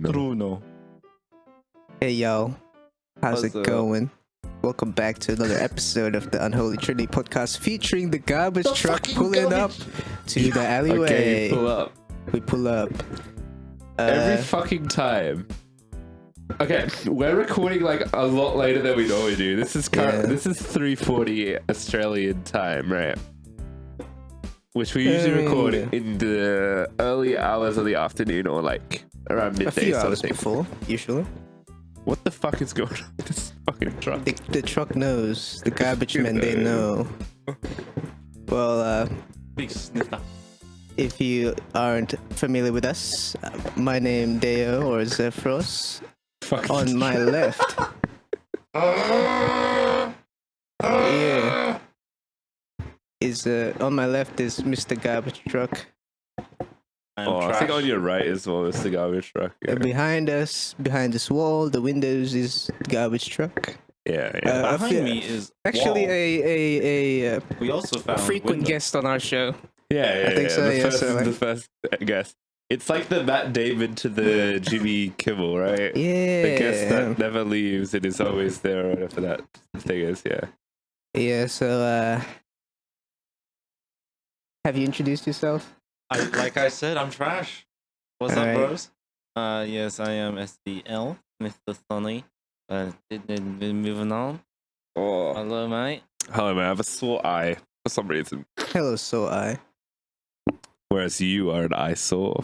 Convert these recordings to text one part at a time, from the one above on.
Bruno. Hey y'all, how's What's it up? going? Welcome back to another episode of the Unholy Trinity podcast featuring the garbage truck pulling up to the alleyway. Okay, pull up. We pull up. Every fucking time. Okay, we're recording like a lot later than we normally do. This is this is 3:40 Australian time, right? Which we usually record in the early hours of the afternoon or like around midday. A few sort of hours thing. before, usually. What the fuck is going on with this fucking truck? The truck knows. The garbage men, they know. Well, Big sniffer. if you aren't familiar with us, my name Deo or Zephyros. Fucking On my left. Yeah. Is on my left is Mr. Garbage Truck. I think on your right as well is the garbage truck. Yeah, And behind us, behind this wall, the windows is the garbage truck. yeah. I Behind feel- me is Actually, wall. a We also found frequent window. guest on our show. Yeah, I think so, The yeah, first, so, like- the first guest. It's like the Matt Damon to the Jimmy Kimmel, right? The guest Yeah. that never leaves and is always there, or whatever that thing is. Yeah. Yeah. So, have you introduced yourself? Like I said, I'm trash. What's Alright. up, bros? Yes, I am SDL, Mr. Sunny. Moving on. Oh. Hello, mate. Hello, man. I have a sore eye for some reason, Hello, so I. whereas you are an eyesore.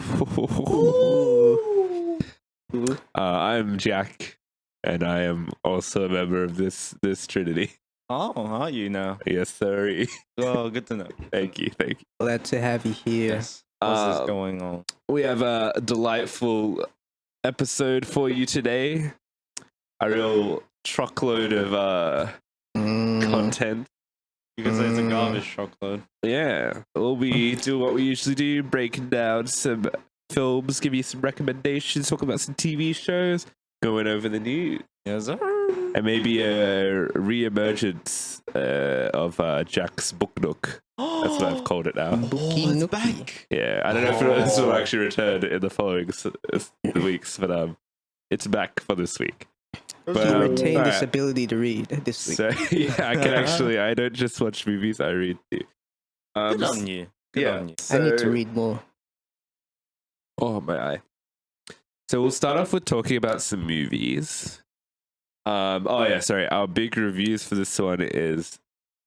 I'm Jack, and I am also a member of this Trinity. Oh, how are you now? Yes, sir. Oh, good to know. Thank you. Glad to have you here. Yes. What's this going on? We have a delightful episode for you today. A real truckload of content. You can say it's a garbage truckload. Yeah, we'll be doing what we usually do, breaking down some films, give you some recommendations, talk about some TV shows, going over the news, Yes, sir. and maybe a re-emergence of Jack's book Nook. That's what I've called it now. Bookie it's Nookie. back. Yeah, I don't know if this will actually return in the following weeks, but it's back for this week. You But, retain this alright. ability to read this week. So yeah, I can actually. I don't just watch movies; I read too. Good on you. Good yeah. on you. I need to so- read more. Oh my eye. So we'll start off with talking about some movies. Oh yeah, sorry. Our big reviews for this one is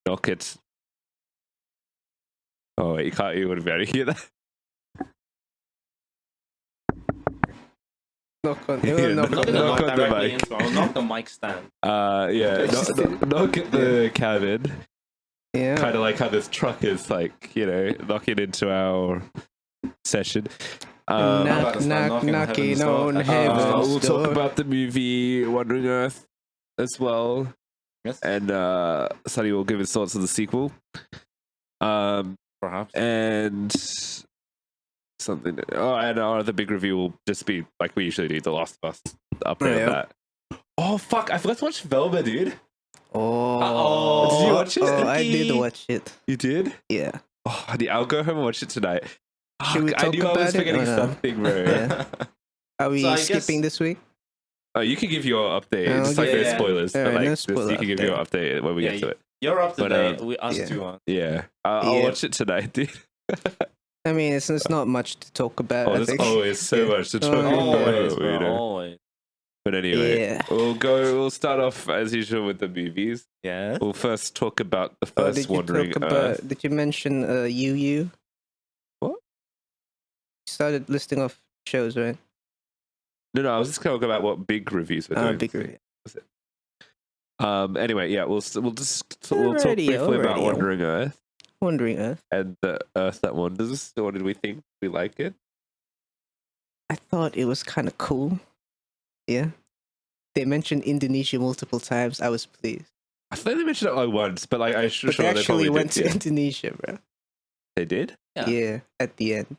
Knock It. Oh wait, you wouldn't be able to hear that. Knock on. Yeah, knock knock on. on Knock the directly mic. into- I'll knock the mic stand. Yeah, knock at the cabin. Yeah. Kind of like how this truck is like, knocking into our session. about knock, to start knock, knocking knocking on heaven's door? on Uh, heaven's We'll door. talk about the movie Wandering Earth as well. Yes. And Sonny will give his thoughts on the sequel. Perhaps. And something. And our other big review will just be like we usually do, The Last of Us. The update Yeah. of that. Oh fuck! I forgot to watch Velma, dude. Oh. Did you watch it? Oh, I Stinky? did watch it. You did? Yeah. Oh, I'll go home and watch it tonight. Should we Fuck, I talk knew I about was it forgetting or no? something, bro. Yeah. Are we So I guess- skipping this week? Oh, you can give your update. Oh, It's like okay. no spoilers. Alright, but like, no just- spoiler you can give your update when we Yeah, get to it. You're up to But, date. We us yeah. two aren't. Yeah, I'll Yeah. watch it tonight, dude. I mean, it's not much to talk about. Oh, I there's think. always so Yeah. much to talk Oh, about. Always, bro, you know. always. But anyway, Yeah. we'll start off as usual with the movies. Yeah. We'll first talk about the Oh, first did you Wandering talk Earth. about? Did you mention UU? What? You started listing off shows, right? No, I was just talking about what big reviews we're doing. Big review. Anyway, yeah, we'll talk Alrighty, briefly about alrighty. Wandering Earth Wandering Earth. and the Earth that wanders. What did we think? We like it? I thought it was kind of cool. Yeah. They mentioned Indonesia multiple times. I was pleased. I think they mentioned it like once, but like I'm sure But they they actually probably went did. to Yeah. Indonesia, bro. They did. Yeah. Yeah, at the end.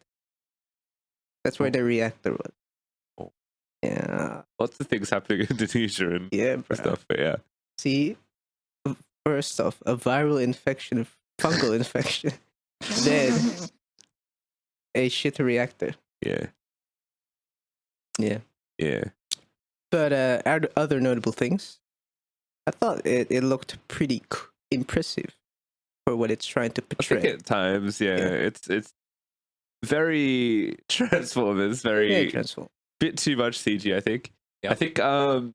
That's where the reactor was. Oh. Yeah. Lots of things happening in Indonesia and Yeah, bro. stuff. But yeah, See, first off, a viral infection, fungal infection. Then a shit reactor. yeah. Yeah. Yeah. But other notable things, I thought it looked pretty impressive for what it's trying to I think portray. at times, it's very Transformers, very Transform. bit too much CG. I think. Yeah. I think I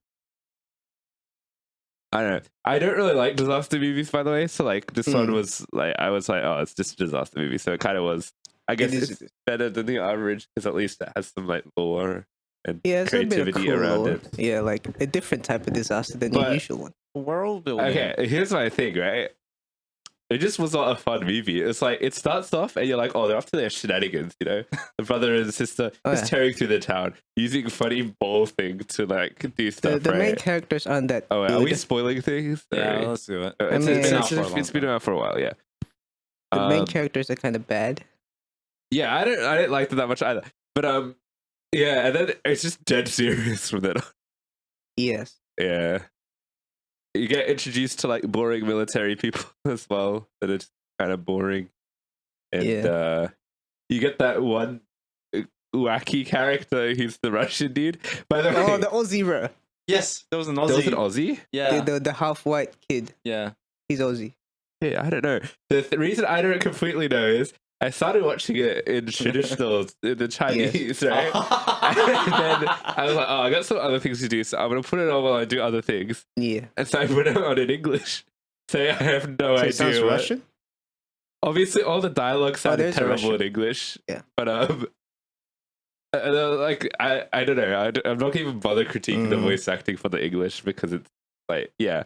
don't know. I don't really like disaster movies, by the way. So like this one was like, I was like, oh, it's just a disaster movie. So it kind of was. I guess it's better than the average because at least it has some like lore and it's creativity a bit of cool around lore. it. Yeah, like a different type of disaster than the usual one. World building. Okay, here's my thing, right? It just was not a fun movie. It's like it starts off and you're like, oh, they're up to their shenanigans, you know? The brother and sister is tearing through the town using funny ball thing to like do stuff. The main characters on that. Oh, are we spoiling things? Yeah, let's do it. It's been out for a while, yeah. The main characters are kind of bad. Yeah, I didn't like them that much either. But yeah, and then it's just dead serious from then on. Yes. Yeah. You get introduced to like boring military people as well that are just kind of boring. And you get that one wacky character who's the Russian dude. By the way, the Aussie bro. Yes, there was an Aussie. There was an Aussie? Yeah. The half white kid. Yeah. He's Aussie. Yeah, I don't know. The reason I don't completely know is I started watching it in traditional, in the Chinese, right? And then I was like, oh, I got some other things to do, so I'm going to put it on while I do other things. Yeah. And so I put it on in English. So I have no idea. It sounds Russian? Obviously, all the dialogue sounded terrible in English. Yeah. But, like, I don't know. I'm not even bother critiquing the voice acting for the English because it's like, yeah.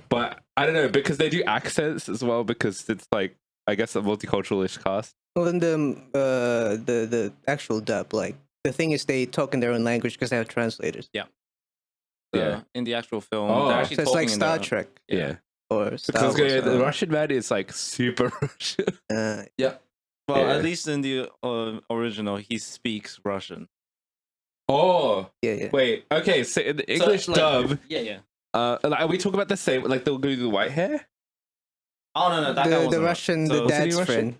But I don't know, because they do accents as well, because it's like, I guess a multicultural-ish cast. Well, in the actual dub, like the thing is, they talk in their own language because they have translators. Yeah. Yeah. In the actual film, so actually it's like Star Trek. Yeah. Or Star Wars. The Russian man is like super Russian. Yeah. Well, at least in the original, he speaks Russian. Oh. Yeah. Wait. Okay. So in the English dub. Yeah. Are we talking about the same? Like they'll go the white hair. Oh no, that guy the Russian, the dad's friend.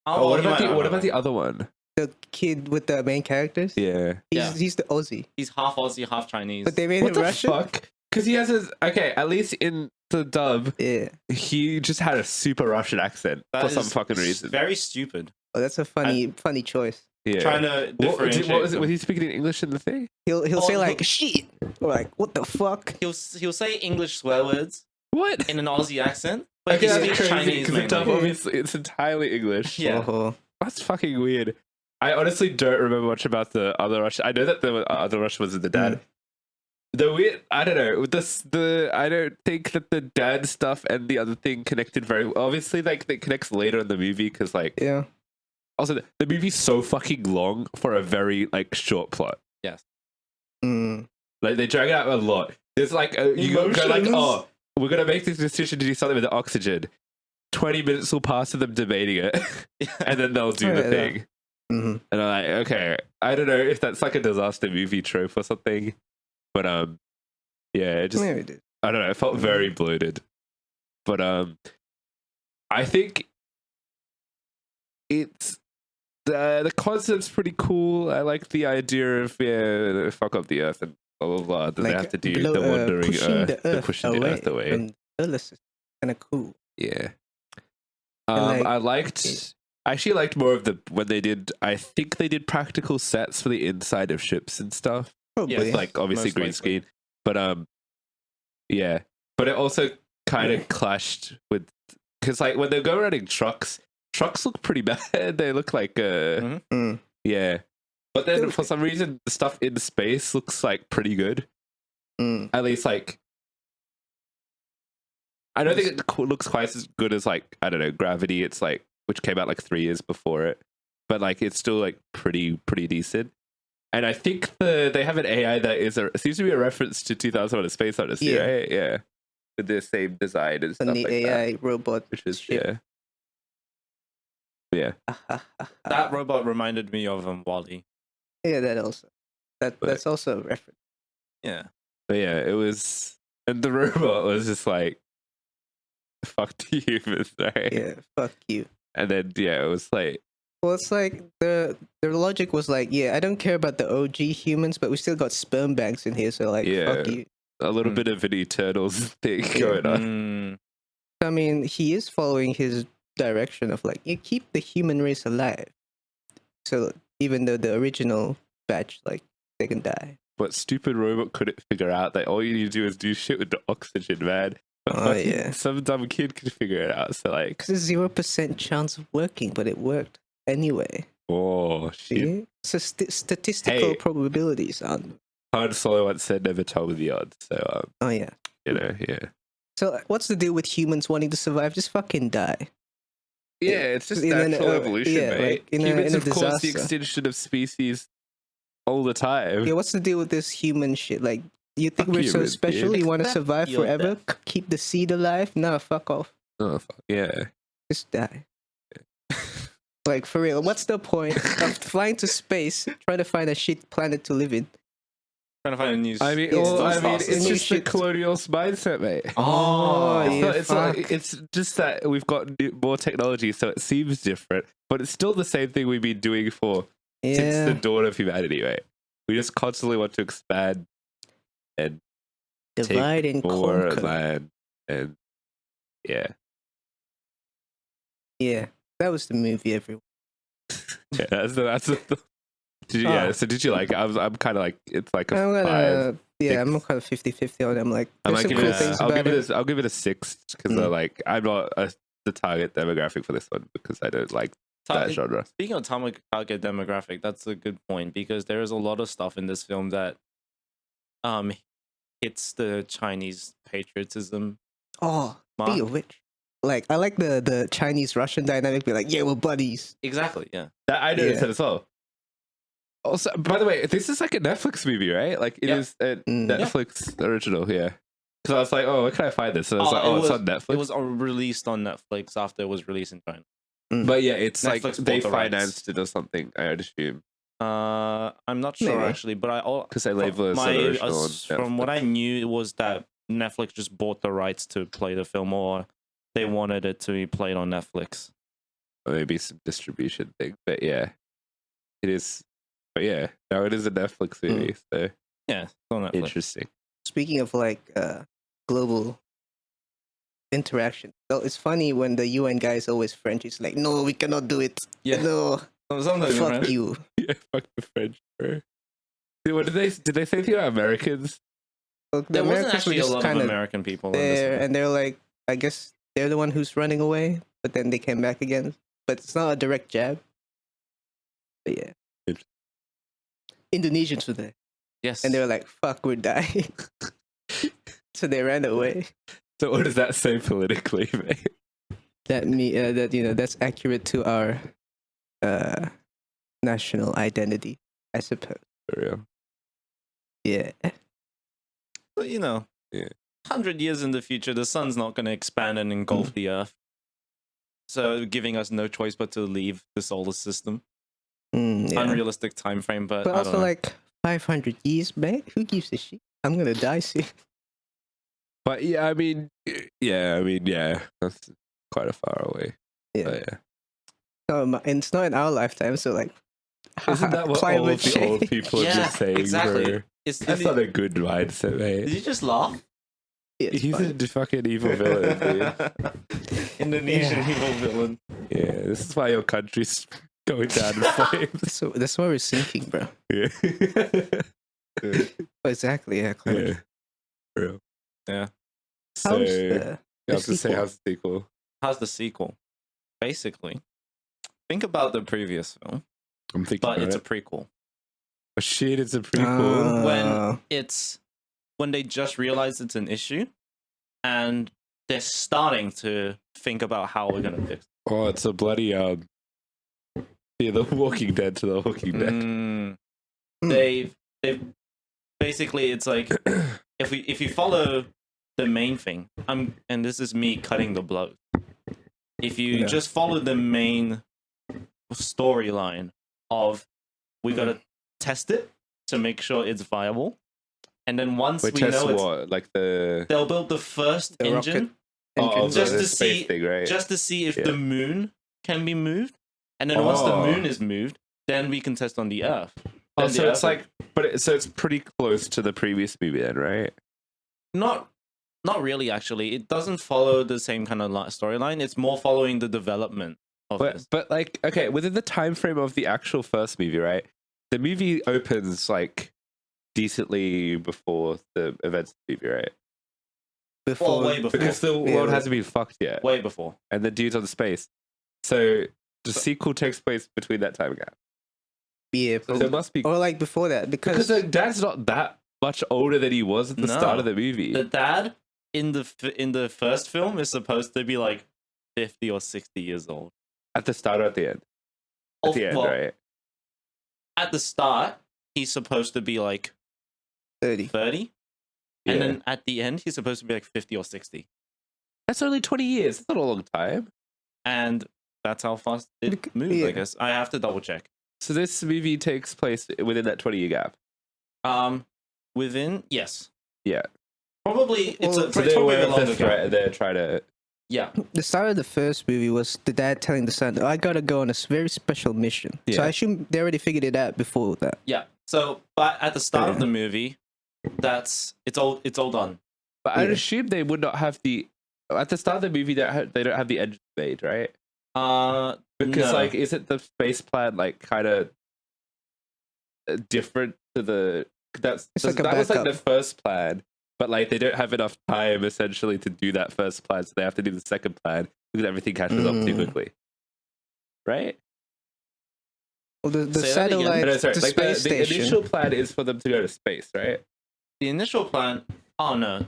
Oh, what about the other one? The kid with the main characters. Yeah, he's the Aussie. He's half Aussie, half Chinese. But they made him Russian. Fuck? Because he has his at least in the dub. Yeah, he just had a super Russian accent for some fucking reason. Very stupid. Oh, that's a funny choice. Yeah, trying to differentiate. What was it? Was he speaking in English in the thing? He'll say like shit or like what the fuck. He'll say English swear words. What? In an Aussie accent. But he speaks Chinese because the dub obviously it's entirely English. Yeah. That's fucking weird. I honestly don't remember much about the other Russian. I know that the other Russian was the dad. The weird, I don't know. I don't think that the dad stuff and the other thing connected very well. Obviously, like it connects later in the movie because, like, yeah. Also, the movie's so fucking long for a very like short plot. Yes. Like they drag it out a lot. There's like you go like, oh, we're gonna make this decision to do something with the oxygen. 20 minutes will pass of them debating it, and then they'll do the thing. And I'm like, okay, I don't know if that's like a disaster movie trope or something, but yeah, it just I don't know. It felt very bloated, but I think it's the concept's pretty cool. I like the idea of fuck up the earth and blah blah blah. Then like, they have to do the wandering pushing the earth away. This is kind of cool. Yeah. I actually liked more of the when they did. I think they did practical sets for the inside of ships and stuff. Probably. Like obviously green screen, but yeah. But it also kind of clashed with because like when they go around in trucks look pretty bad. They look like yeah. But then for some reason the stuff in space looks like pretty good. At least like. I don't think it looks quite as good as like I don't know Gravity. It's like which came out like 3 years before it, but like it's still like pretty decent. And I think they have an AI that seems to be a reference to 2001: A Space Odyssey, right? Yeah, with the same design and stuff the like AI that. robot, which is yeah. That robot reminded me of WALL-E. Yeah, that's also a reference. Yeah, but yeah, it was, and the robot was just like. Fuck the humans, right? Yeah, fuck you. And then it was like Well, it's like the logic was like, yeah, I don't care about the OG humans, but we still got sperm banks in here, so like, Yeah. fuck you. A little bit of an Eternals thing going on. I mean, he is following his direction of like, you keep the human race alive. So even though the original batch, like, they can die. But stupid robot couldn't figure out that all you need to do is do shit with the oxygen, man. But fucking Yeah. some dumb kid could figure it out. So like, Because there's 0% chance of working, but it worked anyway. oh shit. See? So statistical Hey. probabilities aren't. Han Solo once said, "Never tell me the odds." So Oh yeah. you know, yeah. So what's the deal with humans wanting to survive? Just fucking die. Yeah, it's just In an- natural evolution, yeah, mate. like in a- Humans in a have caused the disaster. extinction of species all the time. Yeah, what's the deal with this human shit? Like, you think Fuck we're so humans, special? dude. You want to Accept survive your forever? death. Keep the seed alive? No, fuck off. Oh, fuck. Yeah. Just die. Like, for real, what's the point of flying to space, trying to find a shit planet to live in? Trying to find a new. I mean, Yeah, well, those I mean, houses. it's New just the shit. colonial mindset, mate. Oh, yeah, It's not- fuck. it's just that we've got more technology, so it seems different, but it's still the same thing we've been doing for since the Yeah. dawn of humanity, right? We just constantly want to expand and Divide and more conquer. land, and yeah, Yeah, that was the movie, everyone. yeah. That's the did you, yeah. Oh. So did you like it? I'm kind of like it's like a I'm gonna, 5. yeah, six. I'm kind of 50-50 on it. I'm like, I there's might some give cool it. things I'll about give it. it. I'll give it a 6 because like I'm not the target demographic for this one because I don't like that genre. Speaking of target demographic, that's a good point because there is a lot of stuff in this film that hits the Chinese patriotism. Oh, mark. speaking of which, like, I like the Chinese-Russian dynamic. Be like, yeah, we're buddies. Exactly, yeah. That I noticed Yeah. that as well. Also, by the way, this is like a Netflix movie, right? Like it Yep. is a Mm. Netflix original, yeah. Because I was like, oh, where can I find this? And I was like, oh, it's on Netflix. It was released on Netflix after it was released in China. But yeah, it's like Netflix they bought the rights. financed it or something. I'd assume I'm not sure Maybe. actually, but because they label it as an original. on from what I knew, it was that Netflix just bought the rights to play the film, or they wanted it to be played on Netflix. Or maybe some distribution thing, but yeah, it is. But yeah, no, it is a Netflix movie, so Yeah, it's on Netflix. interesting. Speaking of like global interaction, so it's funny when the UN guy is always French. He's like, no, we cannot do it. Yeah. No, Something fuck different. you. Yeah, fuck the French, bro. Dude, what did they say anything about Americans? Look, the There wasn't Americans were actually a just lot of kind of American people in this there, film. and they're like, I guess they're the one who's running away, but then they came back again. But it's not a direct jab. But yeah, Interesting. Indonesians were there, Yes, and they were like, "Fuck, we're dying," so they ran away. So what does that say politically, mate? That that's accurate to our national identity, I suppose. For real. Yeah. But, Yeah. 100 years in the future, the sun's not going to expand and engulf the Earth, so giving us no choice but to leave the solar system. Yeah. Unrealistic time frame, but But I also, don't know. like 500 years, man. Who gives a shit? I'm gonna die soon. But yeah, I mean, yeah, that's quite a far away. Yeah. But yeah. No, and it's not in our lifetime, so like, Isn't that what all climate of the old change. people are Yeah, just saying, exactly. bro? That's not a good mindset, Did mate. you just laugh? Yeah, it's He's fine. a fucking evil villain, dude. Indonesian evil villain. Yeah, this is why your country's going down in flames. So that's why we're sinking, bro. Yeah. Exactly. Yeah. Climate. Yeah. For real. Yeah. So, How's I was to say, sequel? how's the sequel? How's the sequel? Basically, think about the previous film, I'm thinking but about it's it. a prequel. Oh shit, it's a prequel. When they just realize it's an issue, and they're starting to think about how we're gonna fix it. Oh, it's a bloody The Walking Dead to The Walking Dead. Mm, Hmm. they've basically, it's like if you follow the main thing, and this is me cutting the blow. If you Yeah. just follow the main storyline of we gotta test it to make sure it's viable, and then once Wait, we test know it's, what? Like the they'll build the first The engine rocket engine. just the to space see- thing, right? just to see if Yeah. the moon can be moved, And then once the moon is moved, then we can test on the Earth. Oh, Then so the it's Earth like, so it's pretty close to the previous movie then, right? not really actually. It doesn't follow the same kind of storyline. It's more following the development of this. But like, okay, within the time frame of the actual first movie, right? The movie opens like decently before the events of the movie, right? Before, way before. Because the world hasn't been fucked yet, Way before. and the dude's on space. So the sequel takes place between that time gap. yeah, So it must be or like before that, because the dad's not that much older than he was at the No. start of the movie. The dad in the first film is supposed to be like 50 or 60 years old. At the start or at the end? At the end, Well, right? At the start, he's supposed to be like 30. 30. Yeah. And then at the end, he's supposed to be like 50 or 60. That's only 20 years. That's not a long time. And that's how fast it moves, yeah. I guess. I have to double check. So this movie takes place within that 20-year gap. Within, yes. Yeah. Probably, it's Well, a So it's they're probably aware a of longer the gap. threat. They're trying to. Yeah. The start of the first movie was the dad telling the son, "I gotta go on a very special mission." So Yeah. I assume they already figured it out before that. Yeah. So, but at the start of the movie, it's all done. But I'd Yeah. assume they would not have the. At the start of the movie, they don't have the engine made, right? Because No. like, isn't the space plan like kind of different to the? That's It's like a that was like backup. the first plan, but like they don't have enough time essentially to do that first plan, so they have to do the second plan because everything catches up too quickly, right? Well, the Say that again. satellite, No, sorry, the like space the station. initial plan is for them to go to space, right? The initial plan. Oh no,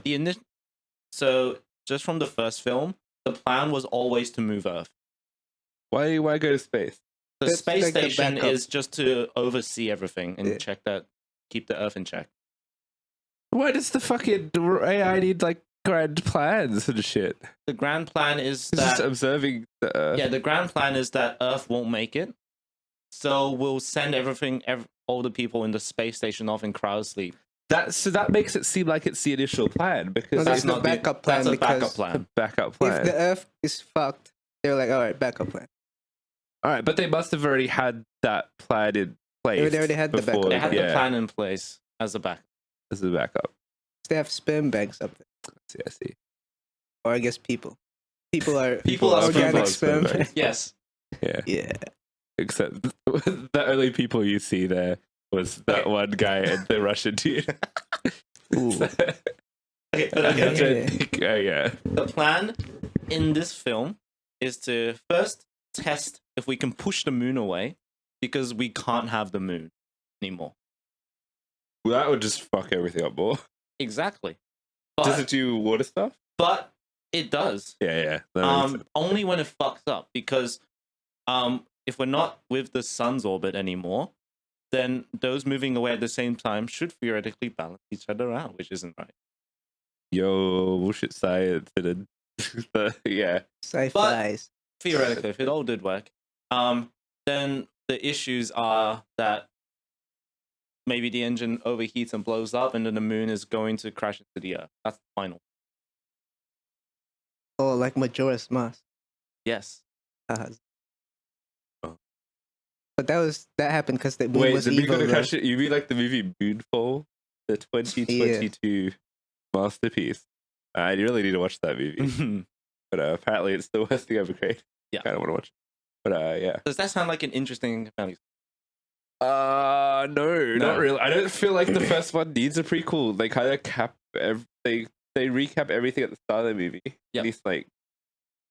So just from the first film, the plan was always to move Earth. Why go to space? The That's space like the station backup. is just to oversee everything and Yeah. keep the Earth in check. Why does the fucking AI need like grand plans and shit? The grand plan is It's just that observing the Earth. yeah, the grand plan is that Earth won't make it, so we'll send all the people in the space station off in cryo sleep. That makes it seem like it's the initial plan because No, That's that's the not backup plan. That's a because backup plan. the backup If plan. the Earth is fucked, they're like, all right, backup plan. All right, but they must have already had that plan in place. They already had the before, backup. They had yeah, the plan in place as a backup. as a backup. They have sperm banks up there, I see. or I guess people. People are People are organic sperm sperm. banks. banks. Yes. Yeah, Yeah. except the only people you see there was that one guy and the Russian dude. Ooh. Okay, but I okay, okay. don't think- yeah. The plan in this film is to first test if we can push the moon away because we can't have the moon anymore. Well, that would just fuck everything up more. Exactly. Does But, it do water stuff? but it does. Yeah. That makes sense. Only when it fucks up because if we're not with the sun's orbit anymore, then those moving away at the same time should theoretically balance each other out, which isn't right. Yo, bullshit science. And yeah. Sci-fi's. Theoretically, if it all did work, then the issues are that maybe the engine overheats and blows up, and then the moon is going to crash into the Earth. That's the final. Oh, like Majora's Mask. Yes. Oh. But that happened because the moon Wait, was the moon evil. gonna though. crash it? You mean like the movie Moonfall? The 2022 masterpiece. I really need to watch that movie. But apparently it's the worst thing ever created. Yeah. I kind of want to watch it. But yeah. Does that sound like an interesting family? No, No. not really. I don't feel like the first one needs a prequel. They kind of they recap everything at the start of the movie. Yep. At least like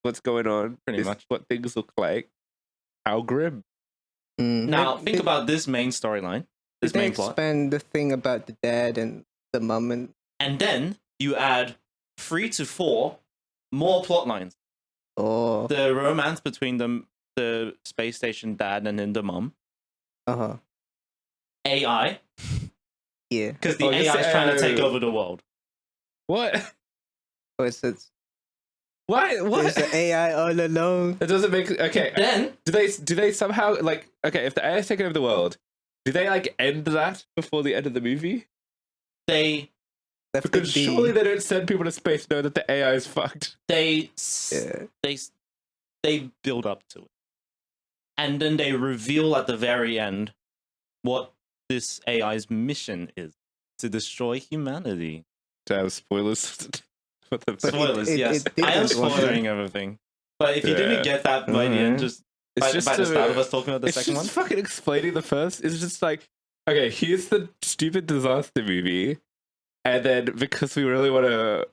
what's going on. Pretty this much. is what things look like. How grim. Now, Did- think about this main storyline, this Did they main plot, expand the thing about the dad and the mum and and then you add 3 to 4 more plot lines. oh The romance between the space station dad and then the mum. uh-huh. AI, Yeah. because the Oh, AI this- is trying to take over the world. What? Oh, it's What? What? there's the AI all alone. It doesn't make okay. Then Do they somehow like okay? If the AI is taking over the world, do they like end that before the end of the movie? they Left it Because be. surely they don't send people to space knowing that the AI is fucked. they Yeah. they build up to it, and then they reveal at the very end what this AI's mission is: to destroy humanity. Damn, spoilers. For the But Spoilers, yes. it I am didn't, wasn't spoiling everything. But if you didn't Yeah. get that by the end, just by the start of us talking about the it's second just one. fucking explaining the first. It's just like, okay, here's the stupid disaster movie, and then because we want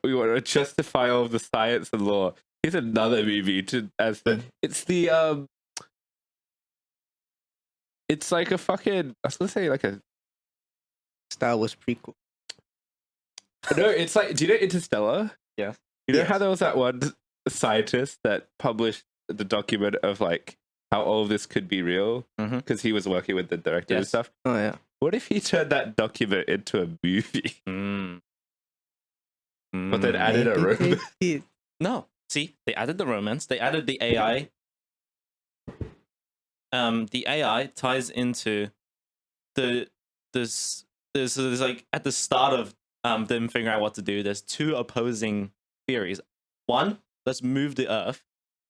to justify all of the science and law, here's another movie it's like a fucking, I was gonna say like a, Star Wars prequel. no, it's like, do you know Interstellar? Yeah. You know Yes. how there was that one scientist that published the document of like how all of this could be real Mhm. because he was working with the director and Yes. stuff. Oh yeah. What if he turned that document into a movie, Mm. but then added a Maybe room? they did. No, see, they added the romance. They added the AI. The AI ties into there's like at the start of them figuring out what to do. There's two opposing theories. One, let's move the Earth.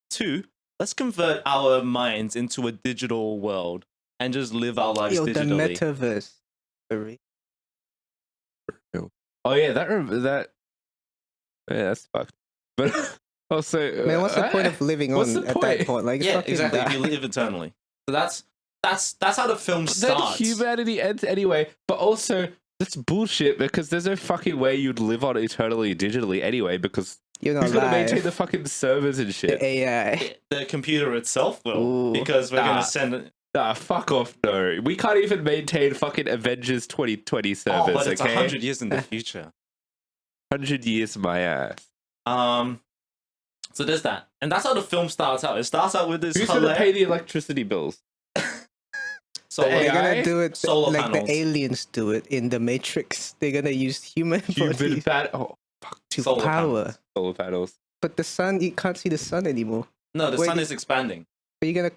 Two, let's convert our minds into a digital world and just live our lives Yo, the digitally. metaverse. Sorry. Oh yeah, that. Yeah, that's fucked. But also, Man, what's the point of living what's on the at point? that point? Like, Yeah, fucking exactly. die. You live eternally. So that's how the film Then starts. humanity ends anyway. But also, that's bullshit because there's no fucking way you'd live on eternally digitally anyway. Because You're not who's gonna maintain alive. the fucking servers and shit? The AI. The computer itself will, Ooh. because we're Nah. gonna send it. Nah, fuck off. No, we can't even maintain fucking Avengers 2020 servers. Oh, but it's okay, 100 years in the future. 100 years, my ass. So there's that, and that's how the film starts out. It starts out with this Who's gonna hilarious pay the electricity bills? solar, The They're AI? gonna do it solar like panels. the aliens do it in the Matrix. They're gonna use human Human bodies oh, to solar power. panels. solar panels. But the sun, you can't see the sun anymore. No, the Wait, sun is expanding. But you're gonna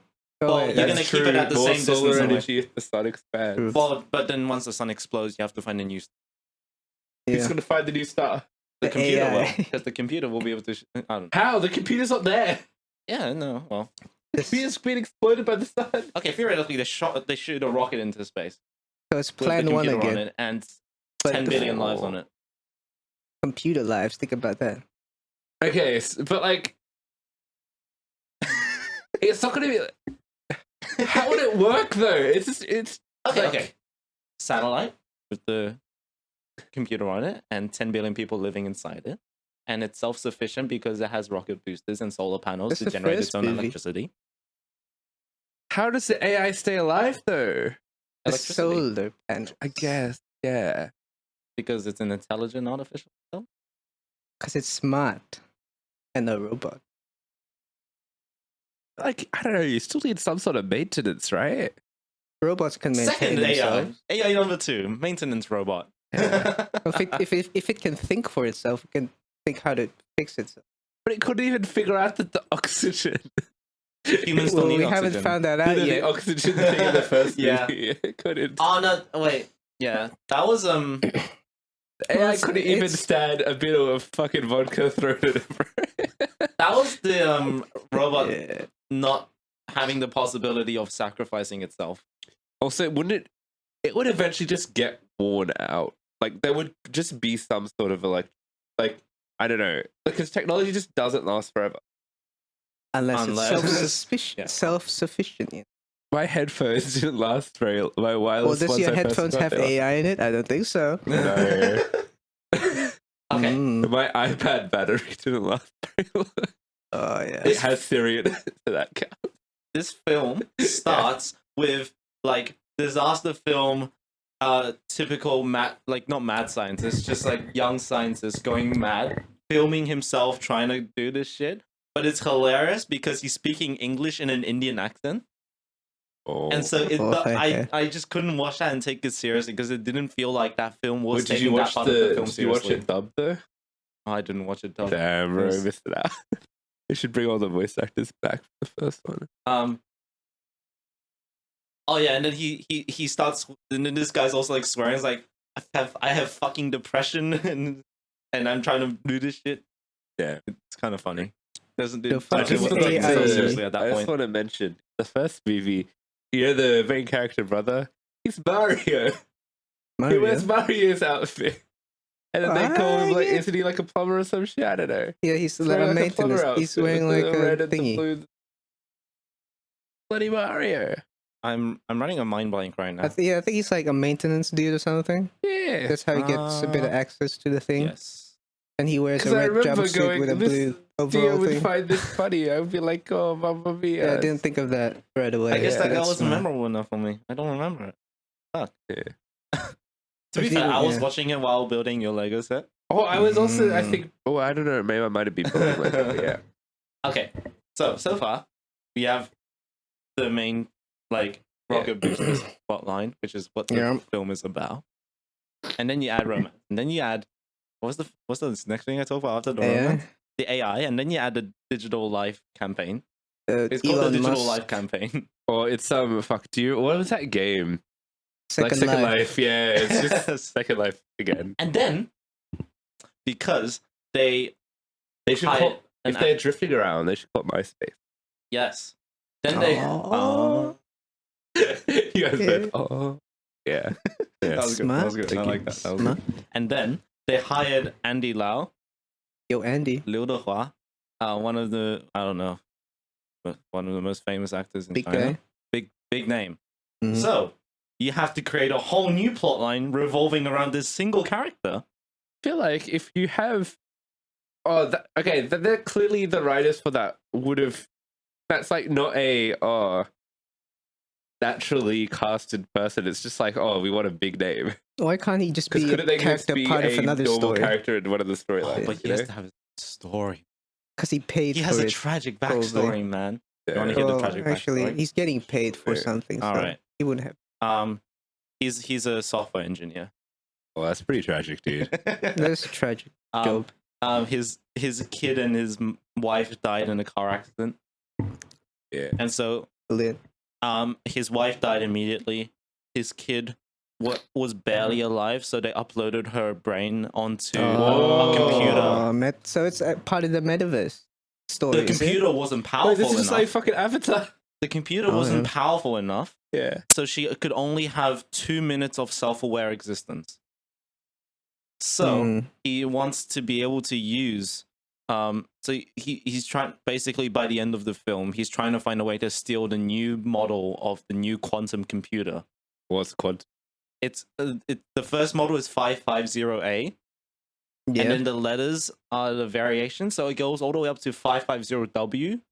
go Well, ahead. you're That's gonna keep true. it at the More same solar distance away. energy if the sun expands. True. Well, but then once the sun explodes, you have to find a new. Who's Yeah. gonna find the new star? The The computer will, AI. because the computer will be able to. I don't know. How? The computer's not there. Yeah, no. Well, The computer's being exploded by the sun. okay. Theoretically, they shoot a rocket into space So it's with the plan one computer on again. it and But 10 the billion lives on it. computer lives. Think about that. Okay, but like, it's not gonna be. How would it work though? It's Okay, like- okay. Satellite with the computer on it and 10 billion people living inside it. And it's self-sufficient because it has rocket boosters and solar panels That's to the generate first its own movie. electricity. How does the AI stay alive though? The Electricity. solar panel. I guess, yeah. Because it's an intelligent artificial intelligence. Because it's smart and a robot. Like, I don't know. You still need some sort of maintenance, right? Robots can maintain Second AI. themselves. AI number 2, maintenance robot. If it can think for itself, it can think how to fix itself. But it couldn't even figure out that the oxygen. Humans Well, don't need we oxygen. haven't found that out The yet. oxygen thing in the first Yeah. movie. It couldn't. Oh no! Wait, yeah, that was The AI couldn't even it's- stand a bit of fucking vodka thrown at him. that was the robot Yeah. not having the possibility of sacrificing itself. Also, wouldn't it? It would eventually just get worn out. Like there would just be some sort of like I don't know, because technology just doesn't last forever. Unless Unless- it's Yeah. self-sufficient. Yeah. My headphones didn't last very. My wireless. Well, does ones your I first headphones got, have they last- AI in it? I don't think so. No. Okay, Mm. My iPad battery didn't last very long. Oh yeah. It has Siri in it, so that counts. this film starts with like disaster film, typical not mad scientist, just like young scientist going mad, filming himself trying to do this shit. But it's hilarious because he's speaking English in an Indian accent. Oh. And so Okay. I just couldn't watch that and take it seriously because it didn't feel like that film was Wait, did taking you that watch part of the film Did you watch seriously. it dubbed though? I didn't watch it. Dubbed. Damn, bro, Yes. missed it out. We should bring all the voice actors back for the first one. Oh yeah, and then he starts, and then this guy's also like swearing. He's like, I have fucking depression, and I'm trying to do this shit. Yeah. It's kind of funny. doesn't The do fucking so AI. seriously at that I just point. want to mention the first movie. The main character brother. He's Mario. He wears Mario's outfit. And then they call him like, isn't he like a plumber or some shit? I don't know. Yeah, he's He's like a wearing like a maintenance. plumber He's outfit wearing with like the a red and the thingy. blue. Bloody Mario. I'm running a mind blank right now. I think he's like a maintenance dude or something. Yeah. That's how he gets a bit of access to the thing. Yes. And he wears a Because I red remember jumpsuit going, with a blue Dia overall would thing. find this funny. I would be like, oh, Mamma Mia. Yeah, I didn't think of that right away. I guess that guy That's wasn't smart. memorable enough for me. I don't remember it. Fuck. Yeah. To be I fair, think- I was yeah. watching it while building your Lego set. Oh, I was also, I think, I don't know, maybe I might have been building like that, yeah. Okay, so far we have the main like rocket boosters plotline, which is what the Yeah. film is about, and then you add romance, and then you add what's the next thing I talked about after the romance? The AI, and then you add the digital life campaign. It's called the Elon digital Musk, life campaign. Or it's what was that game? Second Second Life. Life, yeah, it's just Yes. Second Life again. And then because they They should hired call, an if they're drifting around, they should call it MySpace. yes, then they Oh. You guys said, oh, yeah. that was good. That was good. I Thank like you. that. That was Smart. good. And then they hired Andy Lau, Yo, Andy. Liu Dehua, one of the one of the most famous actors in Big China. guy. Big name. Mhm. So you have to create a whole new plotline revolving around this single character. I feel like if you have, they're clearly the writers for that would have. That's like not a naturally casted person. It's just like, oh, we want a big name. Why can't he just be Couldn't a they character be part of a another normal story? character in one of the storylines? But he you has know? to have a story. Because he paid He for has a it. tragic probably. backstory, man. Yeah. You want to hear the Well, tragic actually, backstory? he's getting paid for Yeah. something. All so right. He wouldn't have. He's a software engineer. Well, that's pretty tragic, dude. That's a tragic job. His kid and his wife died in a car accident, Yeah. and so Lit. his wife died immediately. His kid was barely alive, so they uploaded her brain onto a computer. So it's part of the metaverse story. The is it? computer wasn't Oh, powerful this is enough. like fucking Avatar. The computer Oh, wasn't yeah. powerful enough, Yeah. so she could only have 2 minutes of self-aware existence. So Mm. he wants to be able to use. So he's trying, basically by the end of the film, he's trying to find a way to steal the new model of the new quantum computer. What's quad? It's the first model is 550A, Yeah. and then the letters are the variation. So it goes all the way up to 550W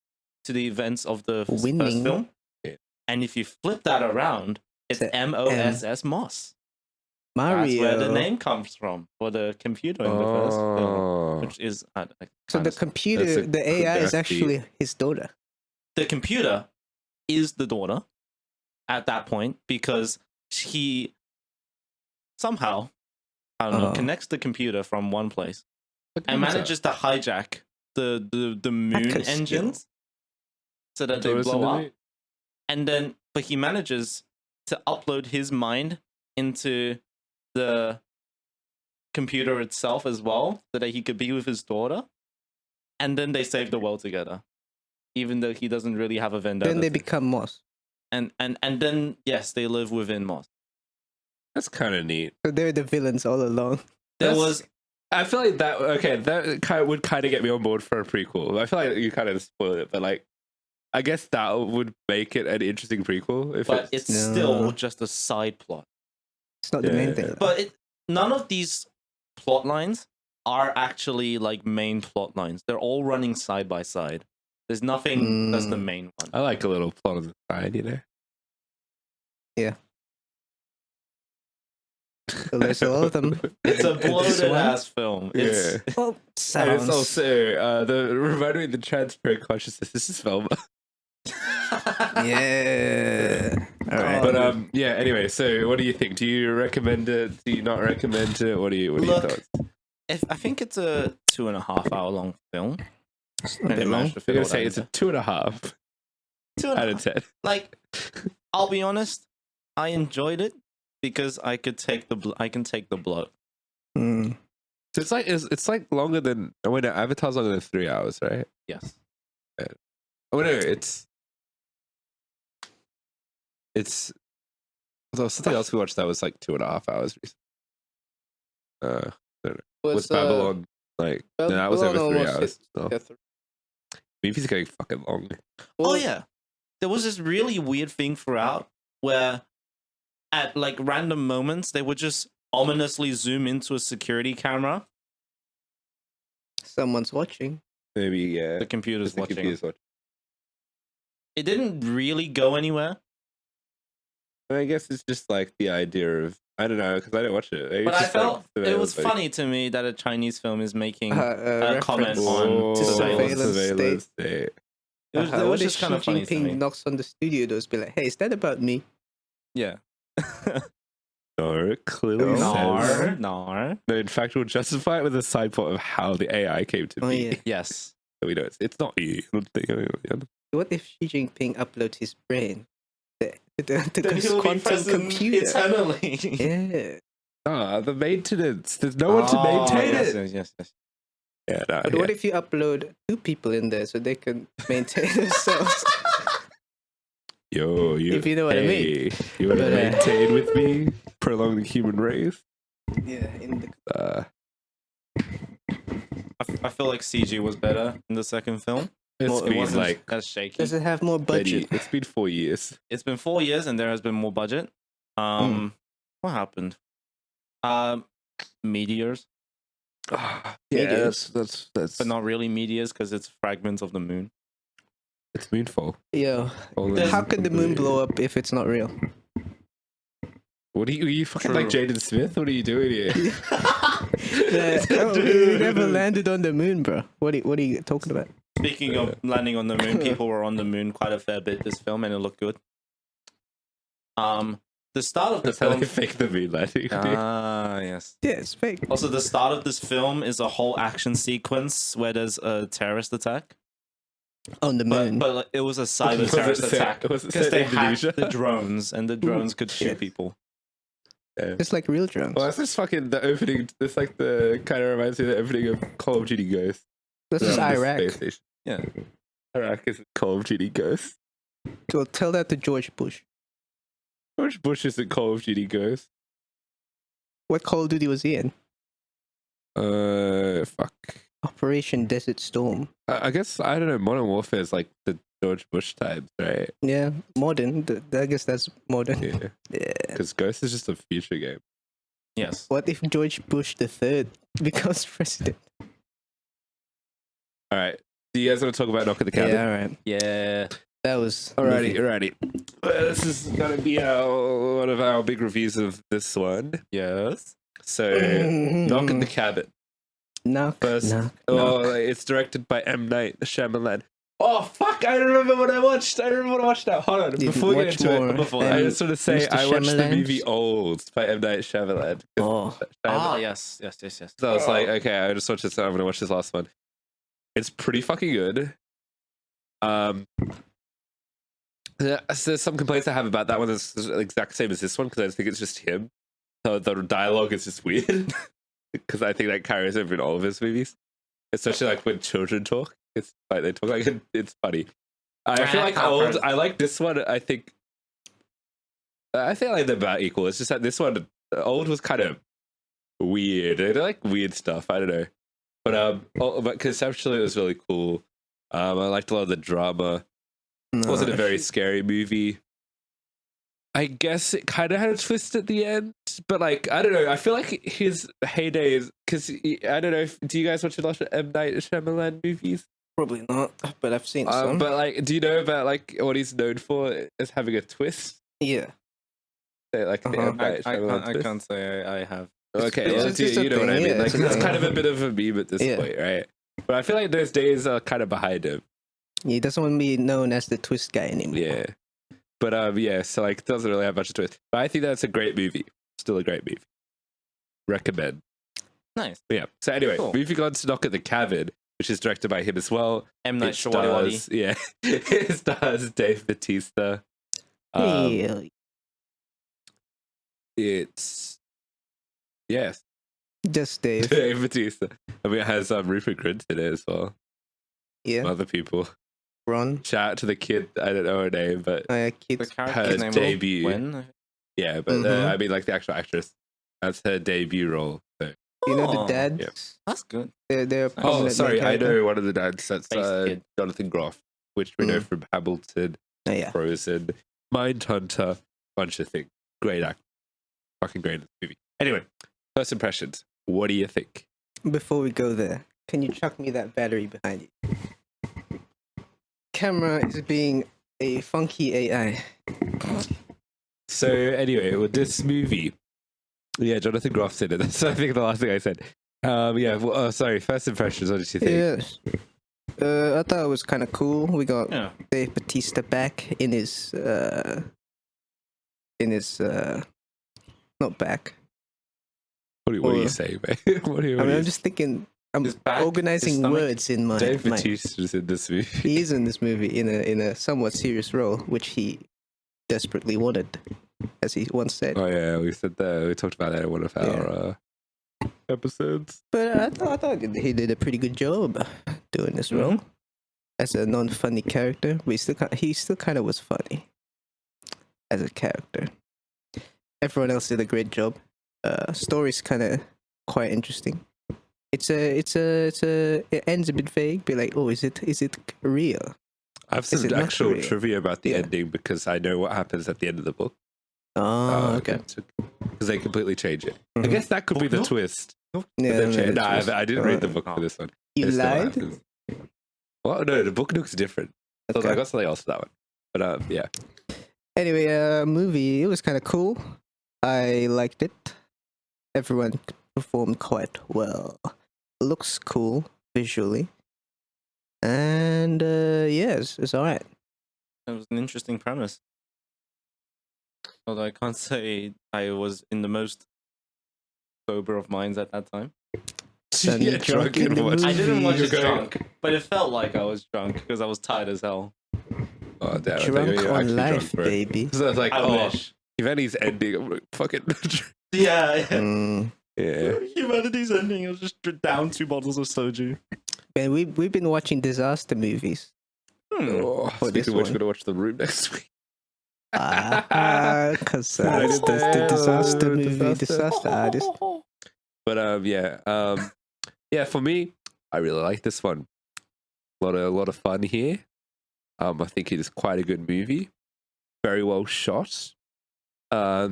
to the events of the first Winning. film. Yeah. And if you flip that around, it's The MOSS Moss. Mario. That's where the name comes from for the computer in the first film, Oh. which is So the computer, That's a the AI is that's actually his daughter. the computer is the daughter at that point because he somehow, I don't know, Oh. connects the computer from one place and manages to hijack the moon Hacker skill. engines so that they blow up. And then, but he manages to upload his mind into the computer itself as well, so that he could be with his daughter. And then they save the world together, even though he doesn't really have a vendetta. Then they become Moss. and then yes, they live within Moss. That's kind of neat. So they're the villains all along. There That's- was I feel like that. Okay, that would kind of get me on board for a prequel. I feel like you kind of spoiled it, but like, I guess that would make it an interesting prequel. If but it's No. still just a side plot. It's not the main Yeah. thing. But none of these plot lines are actually like main plot lines. They're all running side by side. There's nothing that's the main one. I like a little plot on the side, you know. So there's all of them. It's a This bloated one? ass film. It's Well, And sounds. it's also the reminding me of the transparent consciousness. This is Velma. Yeah. All right. But yeah. Anyway, so what do you think? Do you recommend it? Do you not recommend it? What are your Look, thoughts? I think it's a 2.5 hour long film. It's a And bit they long. managed to fit I'm all gonna say that it's a into 2.5 2.5. out of 10. Like, I'll be honest, I enjoyed it because I can take the blow. Mm. So it's like longer than Avatar's longer than 3 hours, right? Yes. Oh no, it's there was something else we watched that was like 2.5 hours recently. I don't know. Was Babylon like no, that was over 3 hours. So. Movies are getting fucking long. Oh yeah. There was this really weird thing throughout where at like random moments they would just ominously zoom into a security camera. Someone's watching. Maybe yeah. The computer's watching. Computer's watching. It didn't really go anywhere. I guess it's just like the idea of I don't know because I didn't watch it. But I felt it was funny to me that a Chinese film is making a comment on surveillance state. It was just kind of funny to me. Knocks on the studio doors, be like, "Hey, is that about me?" Yeah. No, it clearly says no. No, in fact, we'll justify it with a side plot of how the AI came to be. Oh yeah. Yes. So we know it's not you. What if Xi Jinping uploads his brain to the quantum computer eternally? Yeah. The maintenance. There's no one to maintain it. Yes. Yeah, but what if you upload 2 people in there so they can maintain themselves? Yo, if you know what I mean. You want to maintain with me? Prolong the human race? Yeah, in the... I feel like CG was better in the second film. It wasn't like as shaky. Does it have more budget? It's been 4 years. It's been 4 years and there has been more budget. What happened? Meteors. That's but not really meteors because it's fragments of the moon. It's moonfall. Yeah. How can the moon blow up if it's not real? What are you fucking like Jaden Smith? What are you doing here? We never landed on the moon, bro. What are you talking about? Speaking of landing on the moon, people were on the moon quite a fair bit this film, and it looked good. The start of the film. How they fake the moon landing. Yes. Yeah, it's fake. Also, the start of this film is a whole action sequence where there's a terrorist attack. On the moon. But it was a cyber terrorist attack. Because they hacked the drones, and the drones could shoot people. Yeah. It's like real drones. Well, that's just fucking the opening. It's like the kind of reminds me of the opening of Call of Duty Ghosts. This is Iraq. Yeah. Iraq is Call of Duty Ghosts. So tell that to George Bush. George Bush isn't Call of Duty Ghosts. What Call of Duty was he in? Fuck. Operation Desert Storm. I guess, I don't know, Modern Warfare is like the George Bush times, right? Yeah, modern. I guess that's modern. Yeah. Because Ghost is just a future game. Yes. What if George Bush III becomes president? Alright. Do you guys want to talk about Knock at the Cabin? Yeah, alright. Yeah. That was... Alrighty. This is going to be one of our big reviews of this one. Yes. So, Knock at the Cabin. Knock. It's directed by M. Night Shyamalan. Oh, fuck, I remember what I watched. Now. Hold on, before we get into it, I just want to say I watched the movie Old by M. Night Shyamalan. Yes. So I was like, okay, I just watched this, so I'm going to watch this last one. It's pretty fucking good. There's some complaints I have about that one that's the exact same as this one, because I think it's just him. So the dialogue is just weird. Because I think that carries over in all of his movies. Especially like when children talk. It's like they talk like it's funny. I feel like Old. I like this one. I think like they're about equal. It's just that this one, Old, was kind of weird. I like weird stuff. I don't know, but conceptually it was really cool. I liked a lot of the drama. It wasn't a very scary movie. I guess it kind of had a twist at the end, but like I don't know. I feel like his heyday is because I don't know. Do you guys watch a lot of M. Night Shyamalan movies? Probably not, but I've seen some. But like, do you know about like what he's known for as having a twist? Yeah. Like the M. Night Shyamalan twist? I can't say I have. Okay, well, you know what I mean. Like it's kind of a bit of a meme at this point, right? But I feel like those days are kind of behind him. He doesn't want to be known as the twist guy anymore. Yeah. But yeah, so like doesn't really have much to it. But I think that's a great movie. Still a great movie. Recommend. Nice. Yeah. So anyway, moving on to Knock at the Cabin, which is directed by him as well. M. Night Shyamalan. Yeah. It stars Dave Bautista. It's yes. Just Dave. Dave Bautista. I mean, it has Rupert Grint in it as well. Yeah. Other people. Ron. Shout out to the kid. I don't know her name, but The Kids. character's Her name debut. was Gwen. yeah, but Mhm. I mean, like the actual actress. That's her debut role. So. You know the Oh, dads? yeah. That's good. They're a Oh, prominent sorry, main I character. know one of the dads. That's Space Kid. Jonathan Groff, which we know from Hamilton, Oh, yeah. Frozen, Mindhunter, bunch of things. Great actor. Fucking great in this movie. Anyway, first impressions. What do you think? Before we go there, can you chuck me that battery behind you? Camera is being a funky AI. So anyway, with this movie, yeah, Jonathan Groff's in it. That's I think the last thing I said. Yeah. Well, sorry. First impressions. What did you think? Yes. I thought it was kind of cool. We got Yeah. Dave Bautista back in his not back. What do Or- you say, mate? What do you? I mean, I'm just thinking. I'm His back, his organizing stomach. words in my Dave mind. Bautista's in this movie. He is in this movie in a somewhat serious role, which he desperately wanted, as he once said. Oh yeah, we said that. We talked about that in one of our episodes. But I thought he did a pretty good job doing this role as a non-funny character. But he still kind of was funny as a character. Everyone else did a great job. Story's kind of quite interesting. It ends a bit vague. Be like, oh, is it real? I have Is some it not actual real? trivia about the Yeah. ending because I know what happens at the end of the book. Oh, okay. Because they completely change it. I Mhm. guess that could be the Book? twist. Yeah, They change- no, it's- I didn't read the uh, book for this one. You It's not what lied. happens. Well, no, the book looks different. So Okay. I got something else for that one. But yeah. Anyway, movie. It was kind of cool. I liked it. Everyone performed quite well. Looks cool visually, and yes, it's all right. It was an interesting premise. Although I can't say I was in the most sober of minds at that time. Then you drunk in the watch- I didn't watch You're it going- drunk, but it felt like I was drunk because I was tired as hell. Oh, damn. I thought Drunk you were on actually life, drunk, bro. baby. So I was like, I oh, wish. humanity's ending. I'm like, fucking. Yeah, Mm. yeah. Humanity's ending. I was just down 2 bottles of soju. And we've been watching disaster movies. Oh, For this speaking of which, one. we're going to watch The Room next week. Because it's the disaster movie, disaster artist. But yeah. For me, I really like this one. A lot of fun here. I think it is quite a good movie. Very well shot. I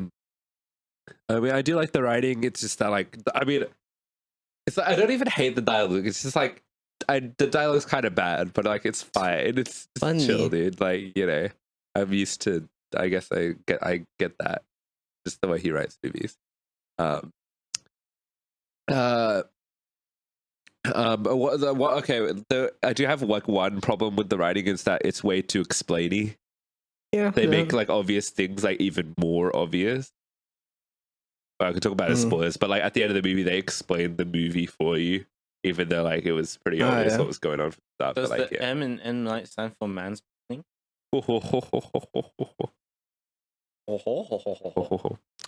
mean, I do like the writing. It's just that, like, I mean, it's like, I don't even hate the dialogue. It's just like the dialogue's kind of bad, but like it's fine. It's Funny. chill, dude. Like, you know, I'm used to. I guess I get that. Just the way he writes movies. I do have like one problem with the writing is that it's way too explainy. Yeah, They make like obvious things like even more obvious. I could talk about it as spoilers, but like at the end of the movie, they explain the movie for you, even though like it was pretty obvious yeah. what was going on for stuff. Does But, like, the M in M Night stand for mansplaining?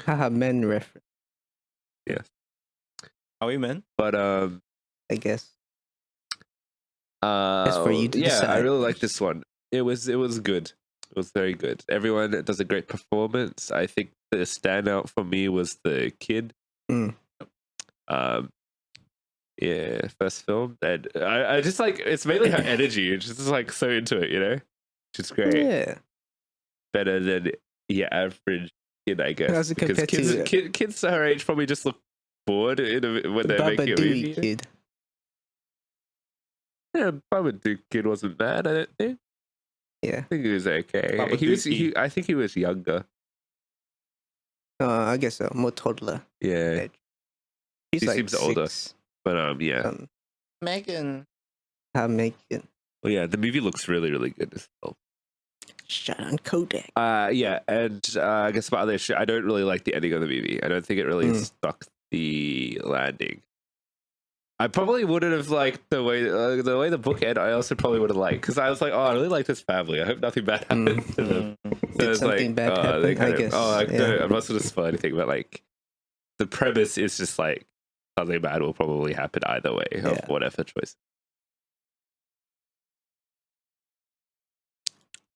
haha, men reference, Are we men? But I guess. That's for you to yeah, I decide. really like this one. It was good. It was very good. everyone does a great performance. I think the standout for me was the kid. Mm. Yeah, first film, and I just like it's mainly her energy. It's just like so into it, you know. Which is great. Yeah. Better than your average kid, I guess. How's it Because compared to- kids her age probably just look bored when they're making a movie. Babadook kid. Yeah, Babadook kid wasn't bad. I don't think. Yeah. I think he was okay. Babadookie. I think he was younger. I guess so. More toddler. Yeah, He's He like seems older. 6. but yeah. Megan. How make it? Well, yeah, the movie looks really, really good as well. Shut on Kodak. Yeah, and I guess about other shit, I don't really like the ending of the movie. I don't think it really stuck the landing. I probably wouldn't have liked the way the book ended. I also probably would have liked because I was like, oh, I really like this family. I hope nothing bad happens to them. So Did it's something like, bad happen? they kind I guess. no, I'm not going to spoil anything, but like the premise is just like something bad will probably happen either way of Yeah. whatever choice.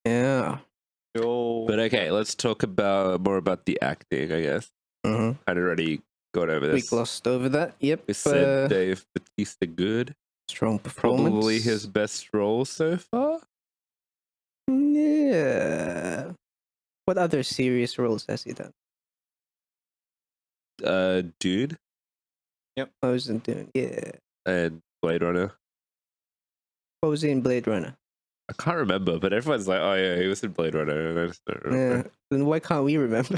Yeah. Yo. But okay, let's talk more about the acting, I guess. Mm-hmm. I'd already gone over We this. glossed over that. Yep. We said Dave Bautista good. Strong performance. Probably his best role so far. Yeah. What other serious roles has he done? Dude I wasn't doing. Yeah. and Blade Runner. What was he in Blade Runner? I can't remember, but everyone's like, "Oh yeah, he was in Blade Runner," and I just don't remember. Yeah. Then why can't we remember?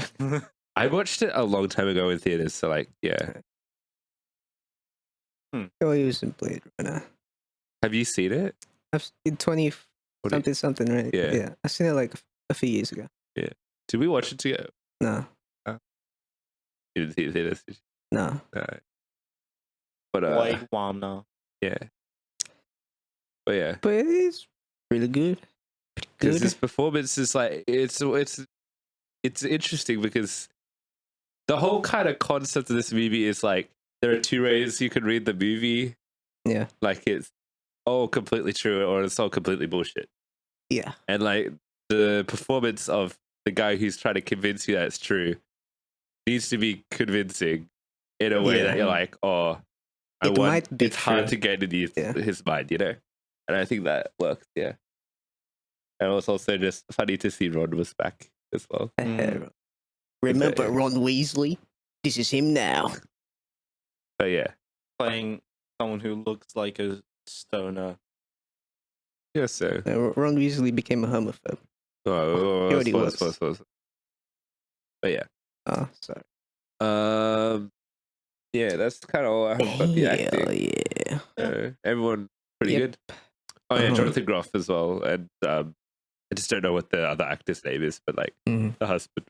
I watched it a long time ago in theaters, so like, yeah. Oh, he was in Blade Runner. Have you seen it? I've in 20 What do you- something, right? Yeah. Yeah. I seen it like a few years ago. Did we watch it together? No. You didn't see it in theaters, did No. you? Alright. But White Wamna. yeah. But yeah, But it is really good. Pretty because good. his performance is like it's interesting because the whole kind of concept of this movie is like there are two ways you can read the movie. Yeah. Like it's all completely true or it's all completely bullshit. Yeah. And like the performance of the guy who's trying to convince you that it's true needs to be convincing in a way Yeah. that you're like, oh, It might be it's hard true. to get into Yeah. his mind, you know? And I think that works, yeah. And it was also just funny to see Ron was back as well. Remember Yeah. Ron Weasley? This is him now. But yeah. Playing someone who looks like a stoner. Yeah, so. Ron Weasley became a homophobe. Oh, He already was. But yeah. Oh, sorry. Yeah, that's kind of all I have about the acting. Hell yeah. Everyone pretty Yep. good. Oh yeah, Uh-huh. Jonathan Groff as well, and I just don't know what the other actor's name is, but like Mhm. the husband.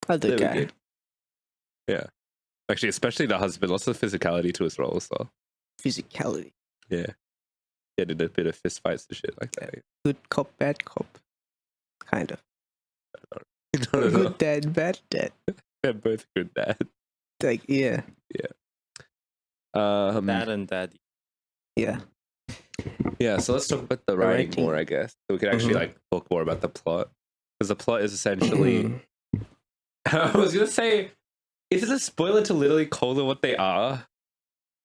Other They were guy. good. Yeah, actually, especially the husband, lots of physicality to his role as well. Physicality. Yeah, getting a bit of fist fights and shit like that. Good cop, bad cop. Kind of. No, no, no. Good dad, bad dad. They're both good dad. Like, yeah. Dad and daddy. Yeah. Yeah, so let's talk about the writing writing. more, I guess. So we can actually Mhm. like talk more about the plot because the plot is essentially. Mm. I was gonna say, is it a spoiler to literally call them what they are?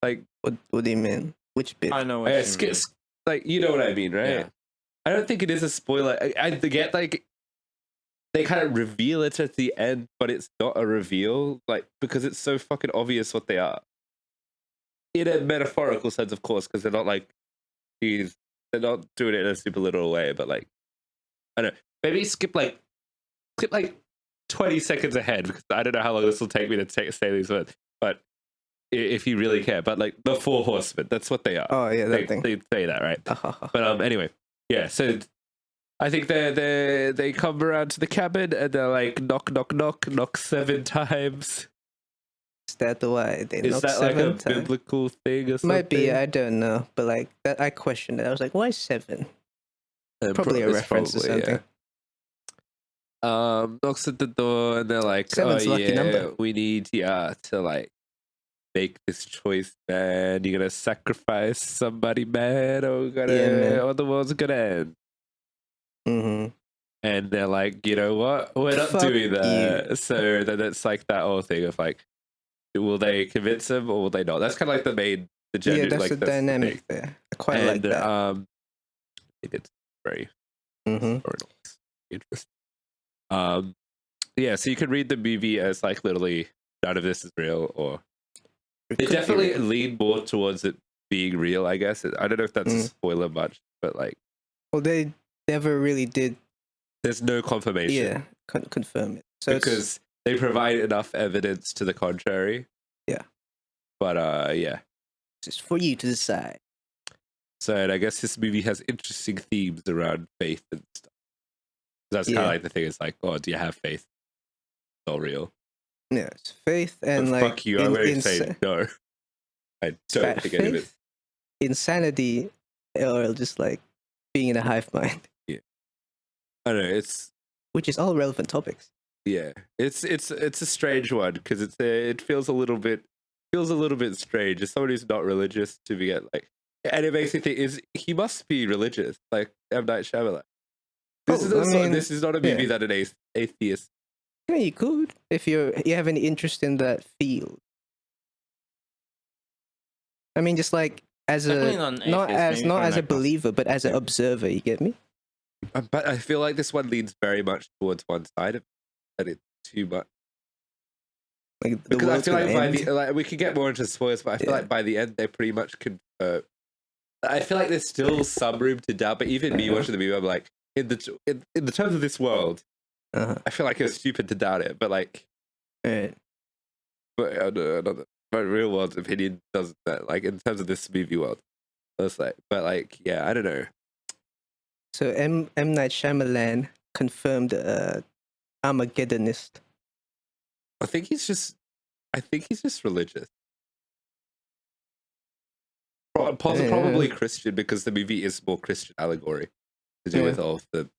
Like, What do you mean? Which bit? I know what you mean. like you know what I mean, right? Yeah. I don't think it is a spoiler. I get like they kind of reveal it at the end, but it's not a reveal, like because it's so fucking obvious what they are. In a metaphorical sense, of course, because they're not like they're not doing it in a super literal way, but like I don't know. Maybe skip like 20 seconds ahead because I don't know how long this will take me to say these words. But if you really care, but like the Four Horsemen, that's what they are. Oh, yeah, that thing. They say that, right? But anyway, yeah. So I think they come around to the cabin and they're like knock knock knock knock 7 times. Is that the why they Is knocked that like a 7 times? biblical thing or something? Might be, I don't know. But like that, I questioned it. I was like, why 7? Probably a It's reference to probably, something. yeah. Knocks at the door and they're like, Seven's oh lucky yeah, number. we need to like make this choice, man. You're gonna sacrifice somebody, man, or man. or the world's gonna end. Mm-hmm. And they're like, you know what? We're not Fuck doing that. So then it's like that whole thing of like, will they convince him or will they not? That's kind of like the gender. Yeah, that's like, the dynamic thing. there. I quite like that. It's very Mm-hmm. interesting. Yeah, so you could read the movie as like literally none of this is real, or it definitely leaned more towards it being real. I guess I don't know if that's a spoiler much, but like, well, they never really did. there's no confirmation. Yeah, confirm it. So because they provide enough evidence to the contrary. Yeah. But yeah. it's just for you to decide. So and I guess this movie has interesting themes around faith and stuff. That's kind of Yeah. like the thing. It's like, oh, do you have faith? It's all real. Yeah, it's faith and But like fuck you. I'm going to say no. I don't think any of it. faith, insanity, or just like being in a hive mind, I don't know. It's which is all relevant topics. yeah. It's a strange one because it feels a little bit strange. As someone who's not religious to be like, and it makes me think he must be religious like M. Night Shyamalan. This Oh, this is not a movie that an atheist. Yeah, you could if you have any interest in that field. I mean, just like as Definitely a not an not atheist, as maybe not for as an a believer, but as an observer. You get me? But I feel like this one leans very much towards one side of it, that it's too much. Like the Because I world's feel gonna like by end. the we could get more into spoilers, but I feel like by the end they pretty much confirm. I feel like there's still some room to doubt, but even me watching the movie, I'm like, in the terms of this world, I feel like it's stupid to doubt it. But like, Right. but my real world's opinion doesn't. Like in terms of this movie world, it's like, but like, yeah, I don't know. So M Night Shyamalan confirmed Armageddonist. I think he's just religious. Probably Christian, because the movie is more Christian allegory to do with all of the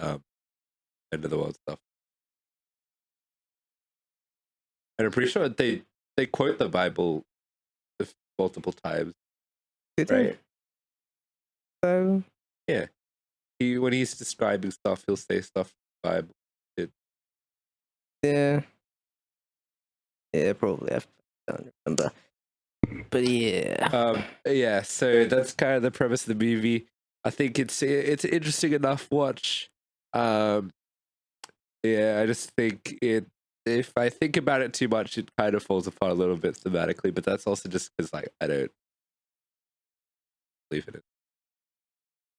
end of the world stuff. And I'm pretty sure they quote the Bible multiple times. Did right? So Yeah. When he's describing stuff, he'll say stuff from the Bible. yeah, probably. I don't remember. But yeah. Yeah, so that's kind of the premise of the movie. I think it's interesting enough watch. Yeah, I just think if I think about it too much, it kind of falls apart a little bit thematically, but that's also just because like I don't believe in it.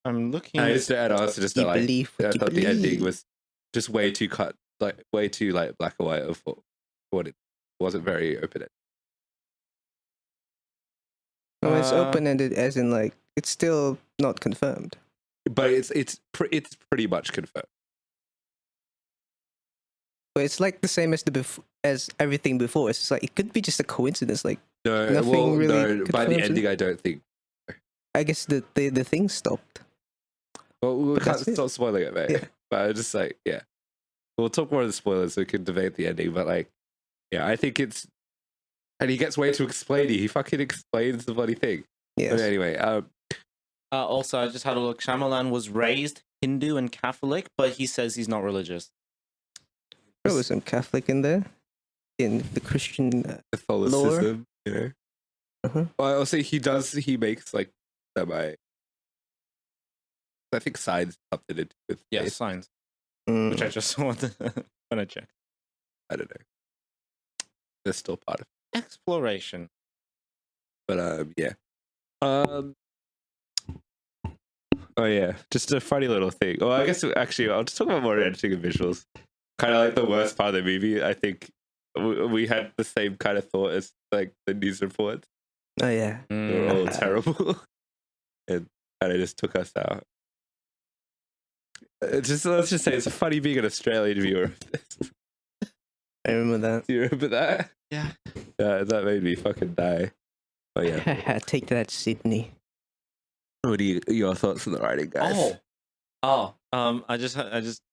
I'm looking. I also just like I thought the ending was just way too way too black and white of what it wasn't very open ended. No, it's open ended, as in like it's still not confirmed. But it's pretty much confirmed. But it's like the same as as everything before. It's just like it could be just a coincidence. Like no, nothing really. No. By the ending, I don't think. I guess the thing stopped. Well, we can't stop spoiling it, mate. Yeah. But I just like, yeah, we'll talk more of the spoilers so we can debate the ending. But like, yeah, I think it's, and he gets way too explainy. He fucking explains the bloody thing. Yes. But anyway, also, I just had a look. Shyamalan was raised Hindu and Catholic, but he says he's not religious. There was some Catholic in there, in the Christian Catholicism, lore. You know. Well, I'll say he makes like semi. I think science something to do with faith. Science, which I just want to check. I don't know. They're still part of it. Exploration. But yeah. Oh yeah, just a funny little thing. Well, I guess actually I'll just talk about more editing and visuals. Kind of like the worst part of the movie. I think we had the same kind of thought as like the news reports. Oh yeah, they were all terrible, and kind of just took us out. Let's just say it's funny being an Australian viewer of this. I remember that. Do you remember that? Yeah. Yeah, that made me fucking die. Oh yeah. Take that, Sydney. What are your thoughts on the writing, guys? I just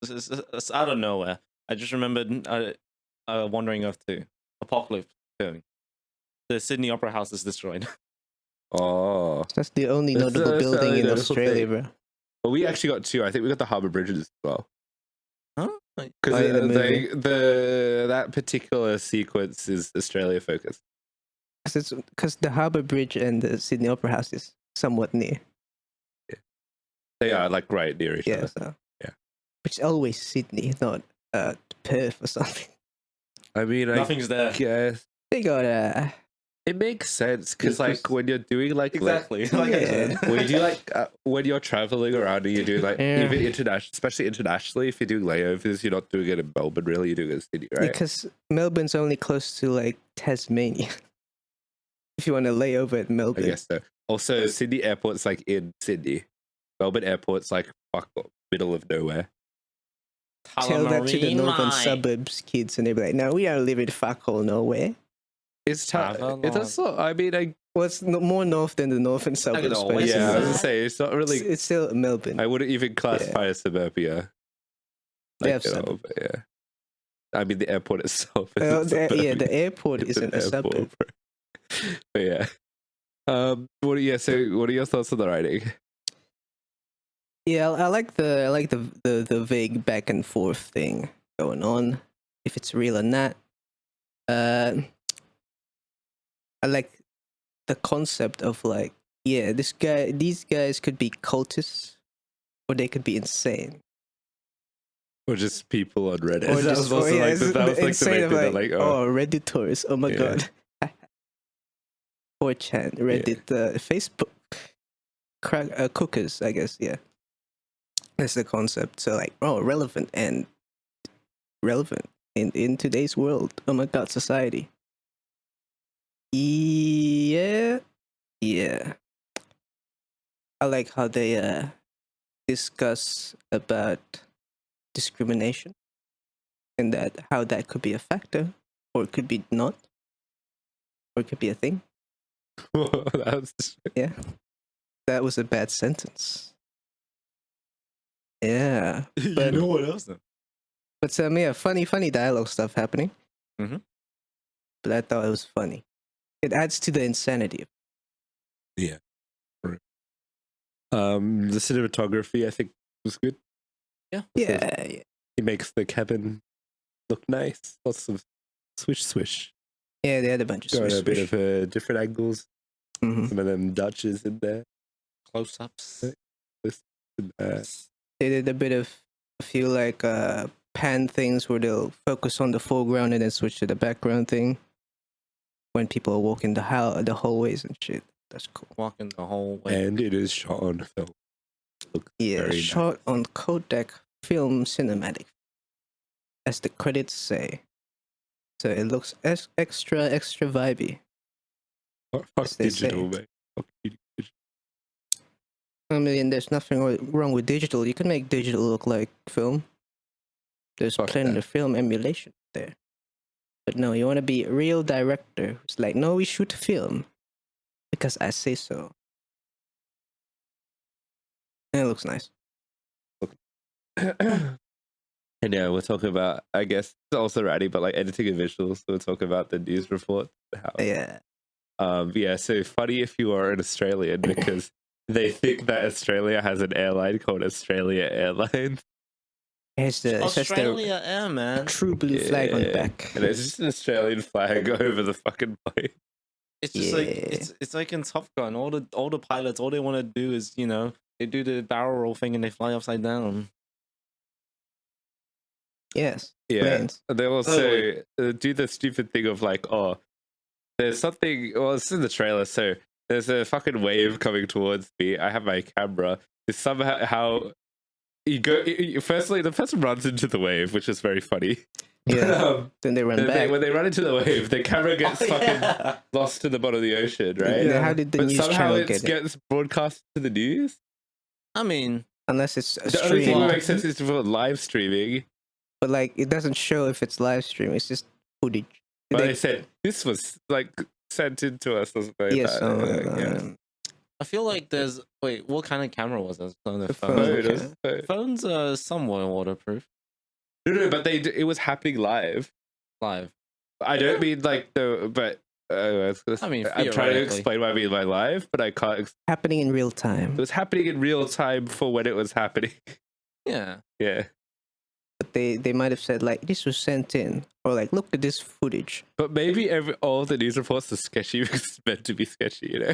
it's out of nowhere. I just remembered wandering off to Apocalypse film. The Sydney Opera House is destroyed. Oh, that's the only notable building in Australia, bro. Well, we actually got two. I think we got the Harbour Bridges as well. Huh? Because that particular sequence is Australia focused. Because the Harbour Bridge and the Sydney Opera House is somewhat near. Yeah. They are like right near each other. So. Yeah. Which is always Sydney, not Perth or something. I mean, nothing's there. Guess they got it makes sense because like when you're doing like exactly I said, when you do like when you're traveling around and you're doing like even international, especially internationally, if you're doing layovers, you're not doing it in Melbourne. Really, you're doing it in Sydney, right? Because Melbourne's only close to like Tasmania. If you want to lay over at Melbourne, I guess so. Also, Sydney Airport's like in Sydney. Melbourne Airport's like middle of nowhere. Tell that to the northern suburbs kids, and they'll be like, "No, we don't live in fuck all nowhere." It's also, I mean, it's more north than the northern suburbs. Yeah, I was gonna say it's not really. It's still Melbourne. I wouldn't even classify as suburbia. They have suburbs. But yeah. I mean, the airport itself. The airport isn't a suburb. But yeah. So what are your thoughts on the writing? Yeah, I like the vague back and forth thing going on. If it's real or not. I like the concept of like, yeah, these guys could be cultists, or they could be insane, Or just people on Reddit. or That just was also like it's that was like the insane main of thing. They're like, like, oh, Redditors, oh my Yeah. god, 4chan, Reddit, Facebook, cookers, I guess, yeah. That's the concept. So like, relevant in today's world. Oh my god, society. Yeah. I like how they discuss about discrimination and that how that could be a factor, or it could be not, or it could be a thing. Yeah. That was a bad sentence. Yeah. You know what else? Then? But yeah, funny dialogue stuff happening. Mhm. But I thought it was funny. It adds to the insanity. Yeah. The cinematography I think was good. Yeah. Yeah. He makes the cabin look nice. Lots of swish. Yeah, they had a bunch of Got swish, a bit of different angles. Mhm. Some of them Dutches in there. Close-ups. They did a bit of a few like pan things where they'll focus on the foreground and then switch to the background thing when people are walking the hallways and shit. That's cool. Walking the whole way. And it is shot on film. Looks Yeah, very shot on Kodak film cinematic, as the credits say. So it looks extra vibey. Fuck as they digital, say. mate. Fuck digital. I mean, there's nothing wrong with digital. You can make digital look like film. There's Fuck plenty that. of film emulation there. But no, you want to be a real director who's like, no, we shoot film because I say so. And it looks nice. And yeah, we're talking about, I guess, it's also ratty, but like editing and visuals. So we're talking about the news report. Yeah. Yeah, so funny if you are an Australian because they think that Australia has an airline called Australia Airlines. It says Australia Air, the man. true blue flag on the back. And it's just an Australian flag over the fucking plane. It's just like it's like in Top Gun. All the pilots, all they want to do is, you know, they do the barrel roll thing and they fly upside down. Yes. Yeah. Planes. They also do the stupid thing of like, oh, there's something. Well, it's in the trailer, so there's a fucking wave coming towards me. I have my camera. It's somehow you go. Firstly, the person runs into the wave, which is very funny. Yeah. Then they run back. When they run into the wave, the camera gets fucking lost to the bottom of the ocean, right? Yeah. How did the news somehow channel it get it? gets broadcast to the news. I mean, Unless it's a The only thing stream. that makes sense is for live streaming. But like, it doesn't show if it's live stream. It's just footage. But they said this was like sent in to us or something like Yes. that. I feel like there's what kind of camera was this on the The phone? phone. Phones are somewhat waterproof. No, but it was happening live. Live. I don't mean like but I mean, I'm trying to theoretically. explain what I mean by live, but I can't. Happening in real It time. was happening in real time for when it was happening. Yeah. Yeah, But they might have said like, this was sent in, or like, look at this footage. but maybe all the news reports are sketchy because it's meant to be sketchy, you know.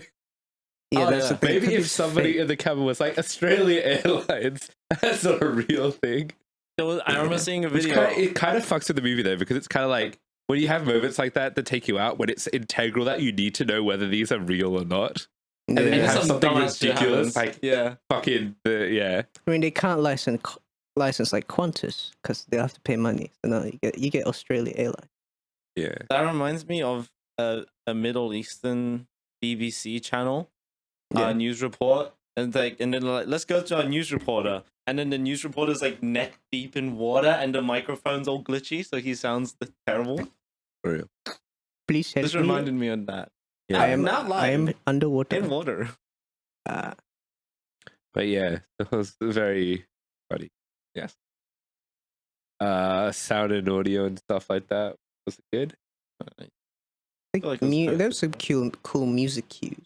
Yeah, Oh, that's yeah. the thing. It Maybe could if be somebody fake. in the camera was like Australia Airlines, that's not a real thing. I remember seeing a Which video. it kind of fucks with the movie though, because it's kind of like when you have moments like that take you out, when it's integral that you need to know whether these are real or not. And then you Yeah. have something dumbass shit ridiculous, happens. like yeah. fucking yeah. I mean, they can't license like Qantas because they have to pay money. So no, you get Australia Airlines. Yeah. That reminds me of a Middle Eastern BBC channel Yeah. news report, and then like, let's go to our news reporter, and then the news reporter's like neck deep in water, and the microphone's all glitchy, so he sounds terrible. For real. Please help This me. reminded me of that. Yeah. I am not live. I am underwater. In water. But yeah, it was very funny. Yes. Sound and audio and stuff like that. Was it good? I feel like it was there's some cool music cues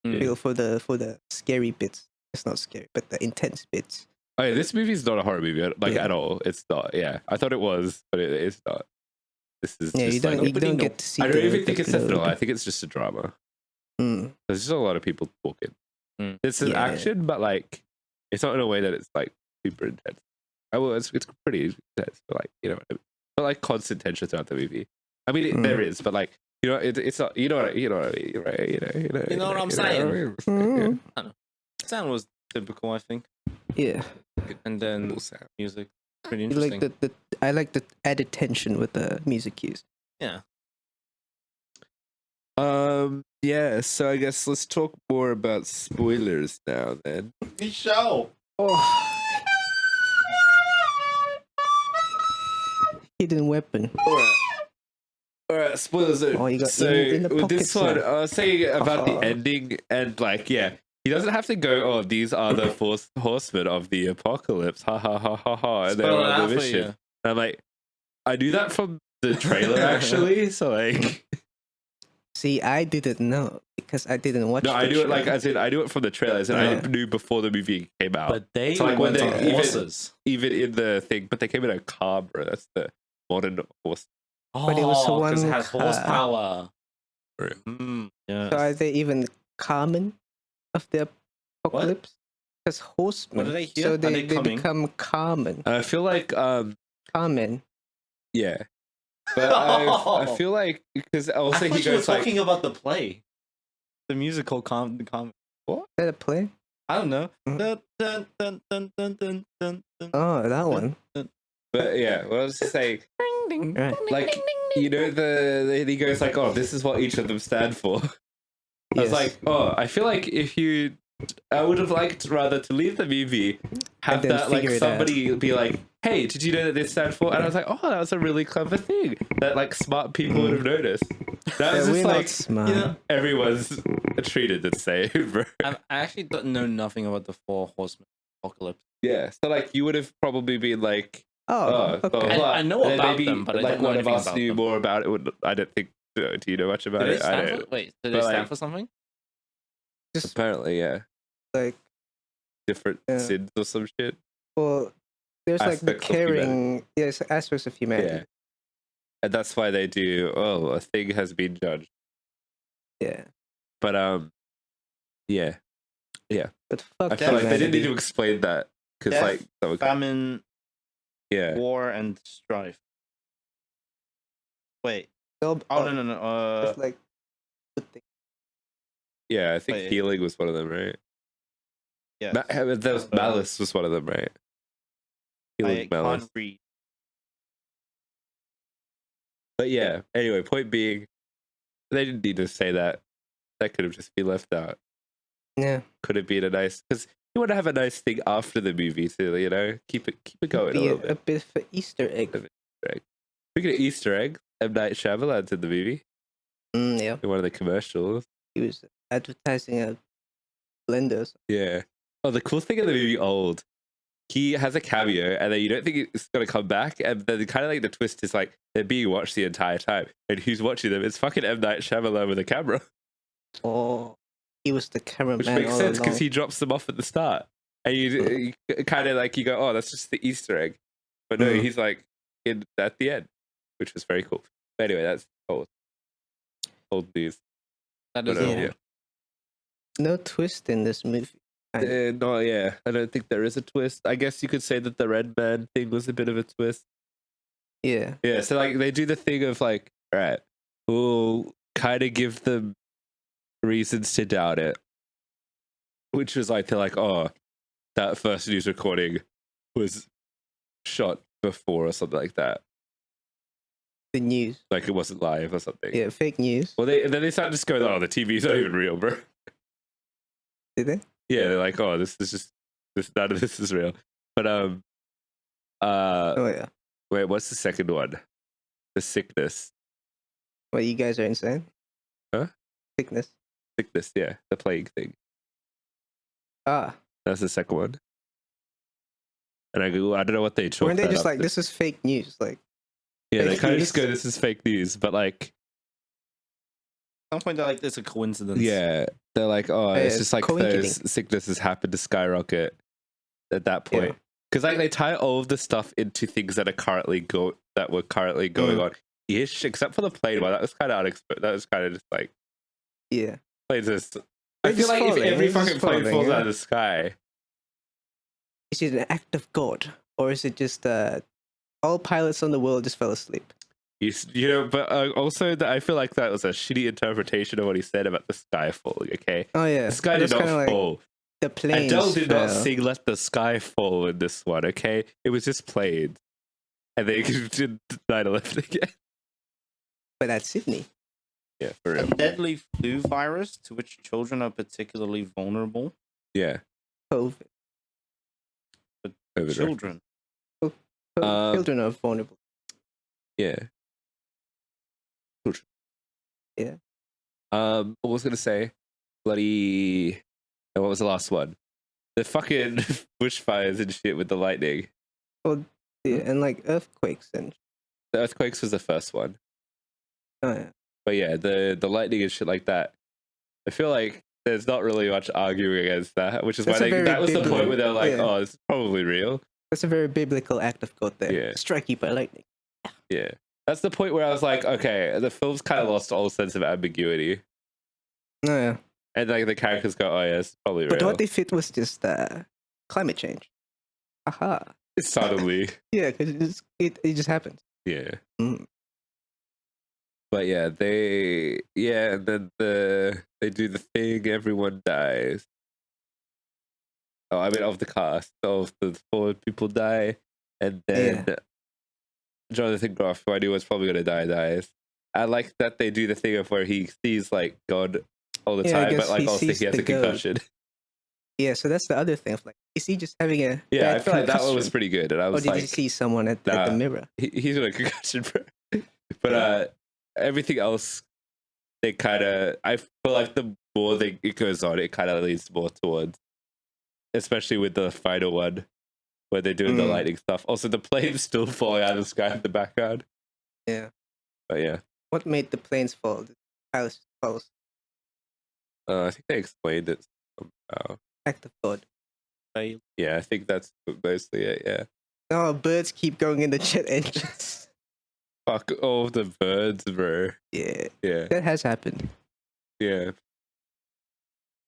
Mm. feel for the scary bits. It's not scary, but the intense bits. Oh, yeah, this movie is not a horror movie, like Yeah. at all. It's not. Yeah, I thought it was, but it's not. This is Yeah, just you don't like you don't get to see. I don't even think it's a load. thriller. I think it's just a drama. Mm. There's just a lot of people talking. This is Yeah. action, but like it's not in a way that it's like super intense. It's pretty intense, but like you know, what I mean? But like constant tension throughout the movie. I mean, there is, but like you know, it's not. You know what I mean, right? You know what I'm saying? Mm. Sound was typical, I think, Yeah, and then music, pretty you interesting. like the I like the added tension with the music used. Yeah. Yeah, so I guess let's talk more about spoilers now then. The show. Oh. Hidden weapon. Alright, spoilers. Oh, you got so in the with this pockets one, now. I was saying about the Uh-huh. ending and like, yeah, he doesn't have to go, oh, these are the four horsemen of the apocalypse. Ha ha ha ha ha. And they're Spell it on out the for mission. you. And I'm like, I knew that from the trailer actually. So like See, I didn't know because I didn't watch. no, the I knew it like trailer. as in I knew it from the trailers and I knew before the movie came out. But they So, like, when went they on even- horses. Even in the thing, but they came in a car, bro. That's the modern horse. But it was Oh, 'cause it one has car. horsepower. Right. Yeah. So are they even common of the apocalypse? Because horsemen. What are they here? So Are they they coming? become common. I feel like Common. yeah. But I feel like because also I thought he you were goes like talking about the play, the musical com. Is that a play? I don't know. Mhm. Dun, dun, dun, dun, dun, dun, dun, dun. Oh, that one. but yeah, what I was saying Right. like you know he goes like, oh, this is what each of them stand for. I was Yes. like, oh, I feel like I would have liked rather to leave the movie, have then that like figure it out. somebody be like, hey, did you know that this stand for? And I was like, oh, that was a really clever thing that like smart people would have noticed. That was Yeah, just we're like not smart. You know, everyone's treated the same, bro. I actually don't know nothing about the Four Horsemen apocalypse. Yeah, so like you would have probably been like, Oh, blah, okay. blah. I know And then about maybe, them, but I like don't know one of anything us about knew them. more about it. I don't think. Do you know much about Do they it? I stand don't. for? Wait, do But, they stand like- for something? Just Apparently, yeah, like, different Yeah. sins or some shit. well, there's like the Aspects of humanity. caring, yes, aspects of humanity. Yeah, and that's why they do. Oh, a thing has been judged. Yeah. But yeah, But fuck I feel like they didn't need humanity. to explain that because Death, like that would, Famine, yeah. war, and strife. Wait. No, Oh no. It's like good thing. Yeah, I think Wait. healing was one of them, right? Yes. There was malice was one of them, right? I Healing malice. can't read. But yeah, anyway, point being, they didn't need to say that. That could have just been left out. Yeah. Could have been a nice, because you want to have a nice thing after the movie too, you know? Keep it going a Be little a bit. bit of an Easter egg. Speaking of Easter eggs, M. Night Shyamalan's in the movie, Yeah. in one of the commercials. He was advertising a blender. Yeah. Oh, the cool thing in the movie Old, he has a cameo, and then you don't think it's gonna come back, and then kind of like the twist is like they're being watched the entire time, and who's watching them? It's fucking M. Night Shyamalan with a camera, Oh, he was the cameraman. which makes all sense along. because he drops them off at the start, and you kind of like you go, oh, that's just the Easter egg, but no, Mhm. he's like in at the end, which was very cool. But anyway, that's old news. That But, is Yeah. all. yeah. No twist in this movie. No, yeah, I don't think there is a twist. I guess you could say that the Red Man thing was a bit of a twist. Yeah. Yeah, so like they do the thing of like, all right, we'll kind of give them reasons to doubt it, which was like they're like, oh, that first news recording was shot before or something like that, The news. like it wasn't live or something. Yeah, fake news. Well, and then they start just going, oh, the TV's not even real, bro. Did they? Yeah, they're like, oh, this is just none of this is real. But Oh yeah. wait, what's the second one? The sickness. Well, you guys are insane. Huh? Sickness. Sickness, yeah, the plague thing. Ah. That's the second one. And I go, I don't know what they chalk Weren't they that just up like, to. this is fake news? Like, Yeah, they fake kind of news? just go, this is fake news, but like, some point they're like, it's a coincidence. Yeah, they're like, oh, Yeah, it's just like coinciding. those sicknesses happen to skyrocket at that point. Because like they tie all of the stuff into things that are currently were currently going on ish, except for the plane one. That was kind of unexpected. That was kind of just like planes just. I feel like if every fucking plane falls out of the sky, is it an act of God, or is it just all pilots on the world just fell asleep? you know, but also that I feel like that was a shitty interpretation of what he said about the sky falling. Okay, Oh yeah, the sky did not fall. Like the planes Adele did fell. not sing "Let the Sky Fall" in this one. Okay, it was just planes, and they did 9/11 again. But that's Sydney. Yeah, for A real. deadly flu virus to which children are particularly vulnerable. Yeah, COVID. COVID. Children. Children are vulnerable. Yeah. Children. Yeah. What was I gonna say? Bloody. What was the last one? The fucking bushfires and shit with the lightning. Well, yeah, and like earthquakes and. The earthquakes was the first one. Oh yeah. But yeah, the lightning and shit like that. I feel like there's not really much arguing against that, which is That's why that was the point where they're like, oh, it's probably real. That's a very biblical act of God there. Yeah. Strike you by lightning. Yeah. That's the point where I was like, okay, the film's kind of lost all sense of ambiguity. Oh yeah. And like the characters go, oh yeah, it's probably real. But what they fit was just climate change. Aha. Suddenly. Yeah, because it just happens. Yeah. Mm. But yeah, and then they do the thing, everyone dies. Oh, I mean, of the cast, of the 4 people die, and then Jonathan Groff, who I knew was probably going to die, dies. I like that they do the thing of where he sees like God all the time, but like also he has a concussion. Yeah, so that's the other thing. Of like, is he just having a I feel like that one was pretty good, and I was or did like, you see someone at the mirror? He's got a concussion, bro. But everything else, they kind of, I feel like the more it goes on, it kind of leads more towards, especially with the final one where they're doing the lightning stuff. Also, the plane's still falling out of the sky in the background. Yeah. But yeah. What made the planes fall? The pilots fall. I think they explained it somehow. Act of God. Yeah, I think that's mostly it, yeah. Oh, birds keep going in the jet engines. Fuck all the birds, bro. Yeah. Yeah. That has happened. Yeah.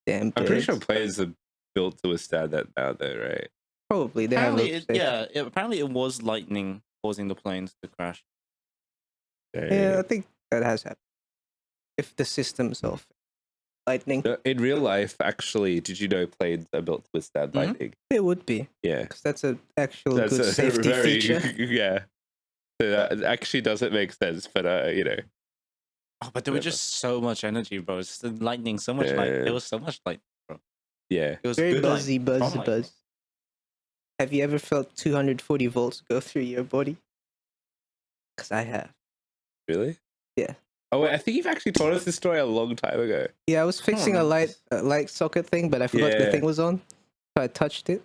Damn birds. I'm pretty sure planes are built to withstand that now, though, right? Probably. They apparently it was lightning causing the planes to crash. Yeah, I think that has happened. If the system's off. Lightning. In real life, actually, did you know planes are built to withstand lightning? It would be. Yeah. Because that's an actual good safety feature. Yeah. So that actually doesn't make sense, but, you know. Oh, but there was just so much energy, bro. It's the lightning, so much light. There was so much light, bro. Yeah. It was very good buzzy, light. buzz. Have you ever felt 240 volts go through your body? Because I have. Really? Yeah. Oh, wait, I think you've actually told us this story a long time ago. Yeah, I was fixing a light socket thing, but I forgot the thing was on. So I touched it.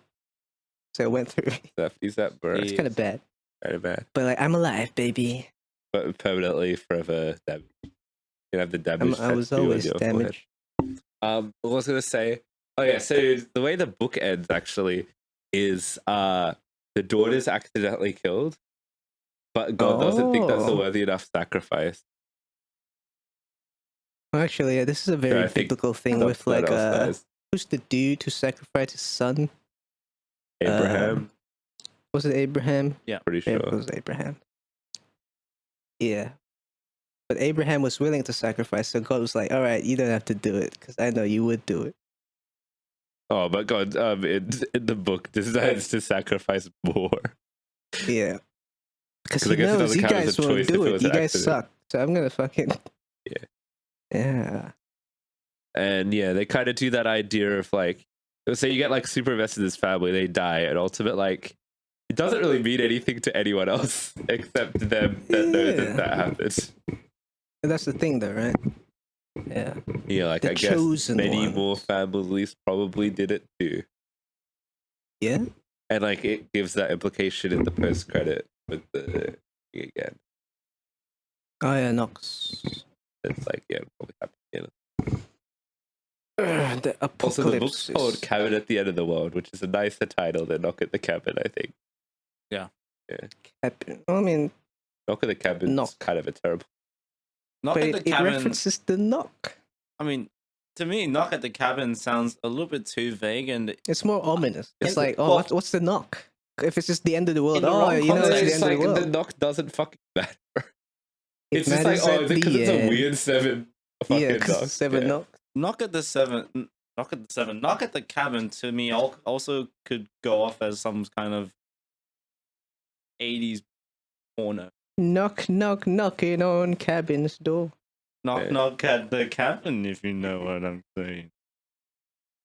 So it went through. Is that bro? It's kind of bad. Kind of bad. But like, I'm alive, baby. But permanently, forever damage. You have the damage. I was always damaged. What was I going to say? Oh, yeah. So the way the book ends, actually, is the daughter's accidentally killed, but God doesn't think that's a worthy enough sacrifice. Actually, yeah, this is a very biblical thing with like, who's the dude who sacrificed his son? Abraham. Was it Abraham? Yeah, pretty sure. It was Abraham. Yeah. But Abraham was willing to sacrifice, so God was like, all right, you don't have to do it, because I know you would do it. Oh, but God, in the book, decides to sacrifice more. Yeah. Because he knows you guys won't do it. You guys suck. So I'm going to fucking... Yeah. Yeah. And yeah, they kind of do that idea of like, say you get like super invested in this family, they die, and ultimate like, it doesn't really mean anything to anyone else except them that know that happened. And that's the thing though, right? Yeah. Yeah, like I guess many more families probably did it too. Yeah. And like it gives that implication in the post credit with the again. Oh yeah, Knox. It's like, yeah, probably happen again. The Also, the book's apocalypse. called Cabin at the End of the World, which is a nicer title than Knock at the Cabin, I think. I mean, Knock at the Cabin's Knock. kind of a terrible. Knock but at the it cabin. references the knock. I mean, to me, knock at the cabin sounds a little bit too vague, and It's more ominous. It's Yeah, like, oh, well- what's the knock? If it's just the end of the world, In the oh, wrong you know, it's context, the It's end of like the world. the knock doesn't fucking matter. It It's just like, matters oh, at because the it's a end. weird 7 fucking Yeah, 'cause knock. 7 yeah. knock. knock at the seven. Knock at the seven. Knock at the cabin to me also could go off as some kind of 80s porno. Knock, knock, knocking on cabin's door. Knock, Yeah. knock at the cabin, if you know what I'm saying.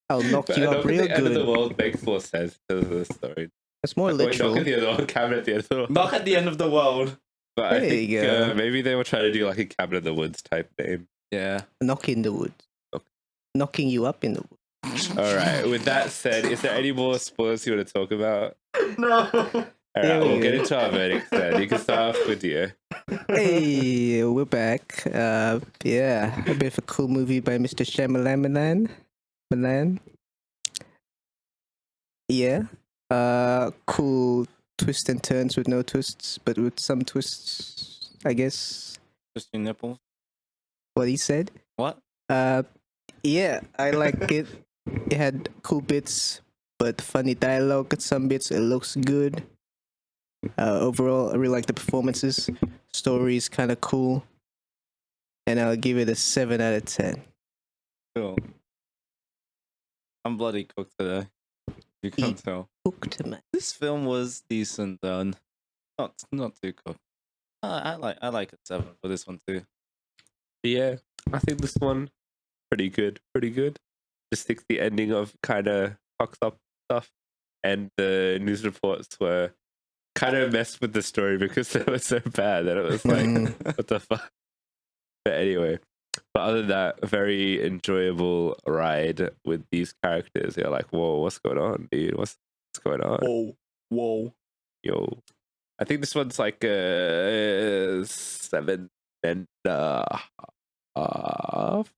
I'll knock But you Knock up at real the End of the good. World makes more sense to the story. It's more Wait, literal. Knock at the End of the World, Cabin at the End of the World. Knock at the end of the world. But There I think you go. maybe they were trying to do like a Cabin in the Woods type name. Yeah. Knock in the woods. Okay. Knocking you up in the woods. All right. With that said, is there any more spoilers you want to talk about? No. All right, There we we'll get go. into our verdicts then. You can start off with you. Hey, we're back. Yeah, a bit of a cool movie by Mr. Shyamalan. Milan. Yeah. Cool twists and turns with no twists, but with some twists, I guess. Just your nipples. What he said. What? Yeah, I like it. It had cool bits, but funny dialogue at some bits. It looks good. Overall, I really like the performances. Story's kind of cool. And I'll give it a 7 out of 10. Cool. I'm bloody cooked today. You can't tell. Hooked, man. This film was decent, though. Not too cooked. I like a 7 for this one too. Yeah, I think this one pretty good. Just think the ending of kind of fucks up stuff, and the news reports were kind of messed with the story because they were so bad that it was like, what the fuck? But anyway, but other than that, a very enjoyable ride with these characters. You're like, whoa, what's going on, dude? What's going on? Whoa. Yo, I think this one's like a 7 and a half.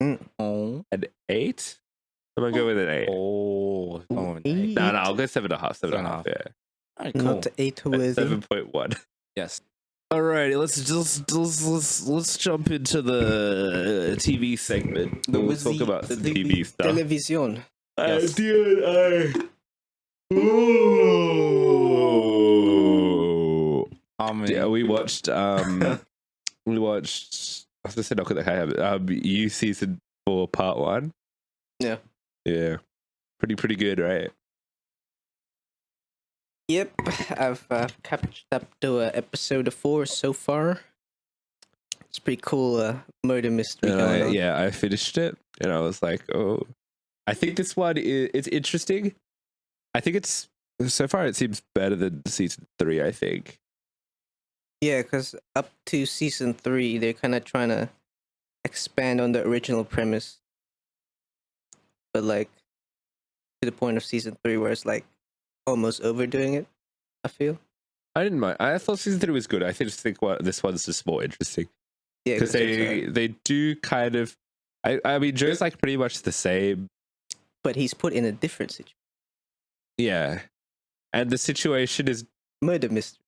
Oh. An 8? I'm gonna go with an 8. Oh. Eight. No, I'll go 7.5. 7.5. Yeah, Alright, cool. Not 8 worthy. 7.1. Yes. Alrighty, let's jump into the TV segment. We'll talk about some TV stuff. Television. Yes. Ooh. I mean, Yeah, we watched. I was gonna say Knock at the Cabin. You season 4 part 1. Yeah. Yeah, pretty good, right? Yep, I've catched up to episode 4 so far. It's pretty cool murder mystery going on. Yeah, I finished it, and I was like, oh, I think this one it's interesting. I think it's so far it seems better than season 3. I think. Yeah, because up to season 3, they're kind of trying to expand on the original premise. But, like, to the point of season 3 where it's, like, almost overdoing it, I feel. I didn't mind. I thought season 3 was good. I just think this one's just more interesting Yeah, because they do kind of. I mean, Joe's like pretty much the same. But he's put in a different situation. Yeah, and the situation is. Murder mystery.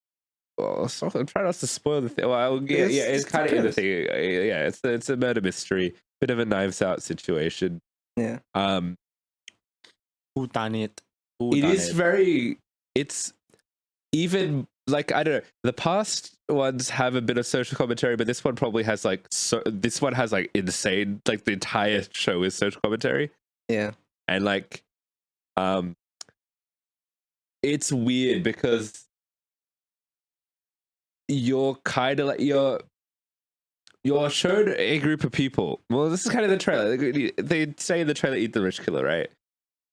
Well, so I'm trying not to spoil the thing. Well, it's kind of in the thing. Yeah, it's a murder mystery, bit of a Knives Out situation. Yeah. who done it? It is very. It's even like I don't know. The past ones have a bit of social commentary, but this one probably has like this one has like insane. Like the entire show is social commentary, Yeah. and like, it's weird because you're kind of like you're shown a group of people. Well, this is kind of the trailer. They say in the trailer, "Eat the rich killer," right?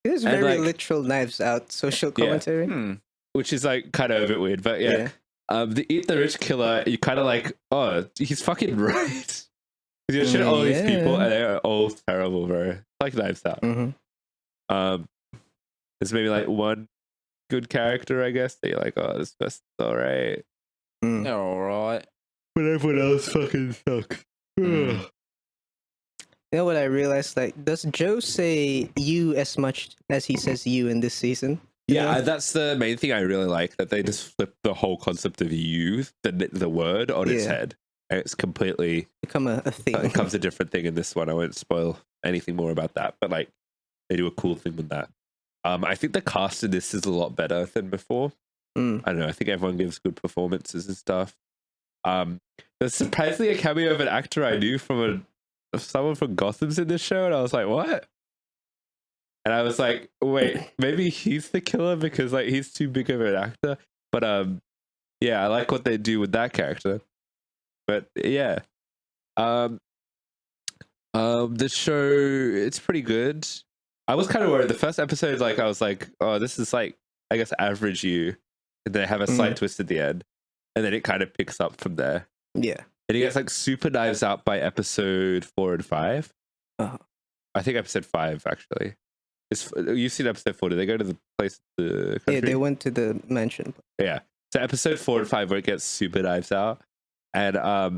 It is And, very like- literal Knives Out social Yeah. commentary. Which is like kind of a bit weird, but yeah. The Eat the Rich Killer, you kind of like, oh, he's fucking right. Because you're showing all these people and they're all terrible, bro. It's like Knives Out. Mm-hmm. There's maybe like one good character, I guess. That you're like, oh, this person's all right. Mm. Yeah, all right. when everyone else fucking sucks. You know what I realized? Like, does Joe say you as much as he says you in this season? Yeah, that's the main thing I really like, that they just flip the whole concept of you, the word, on its head. And it's completely become a thing. It becomes a different thing in this one. I won't spoil anything more about that, but like they do a cool thing with that. I think the cast in this is a lot better than before. I don't know. I think everyone gives good performances and stuff. There's surprisingly a cameo of an actor I knew from someone from Gotham's in this show, and I was like, what? And I was like, wait, maybe he's the killer because like he's too big of an actor. But yeah, I like what they do with that character. But yeah, the show, it's pretty good. I was kind of worried the first episode, like I was like, oh, this is like, I guess, average you, and they have a slight twist at the end, and then it kind of picks up from there. Yeah, and it gets like super knives out by episode 4 and 5. I think episode 5 actually. You've seen episode 4. Did they go to the place? The country? Yeah, they went to the mansion. Yeah, so episode 4 and 5 where it gets super knives out, and I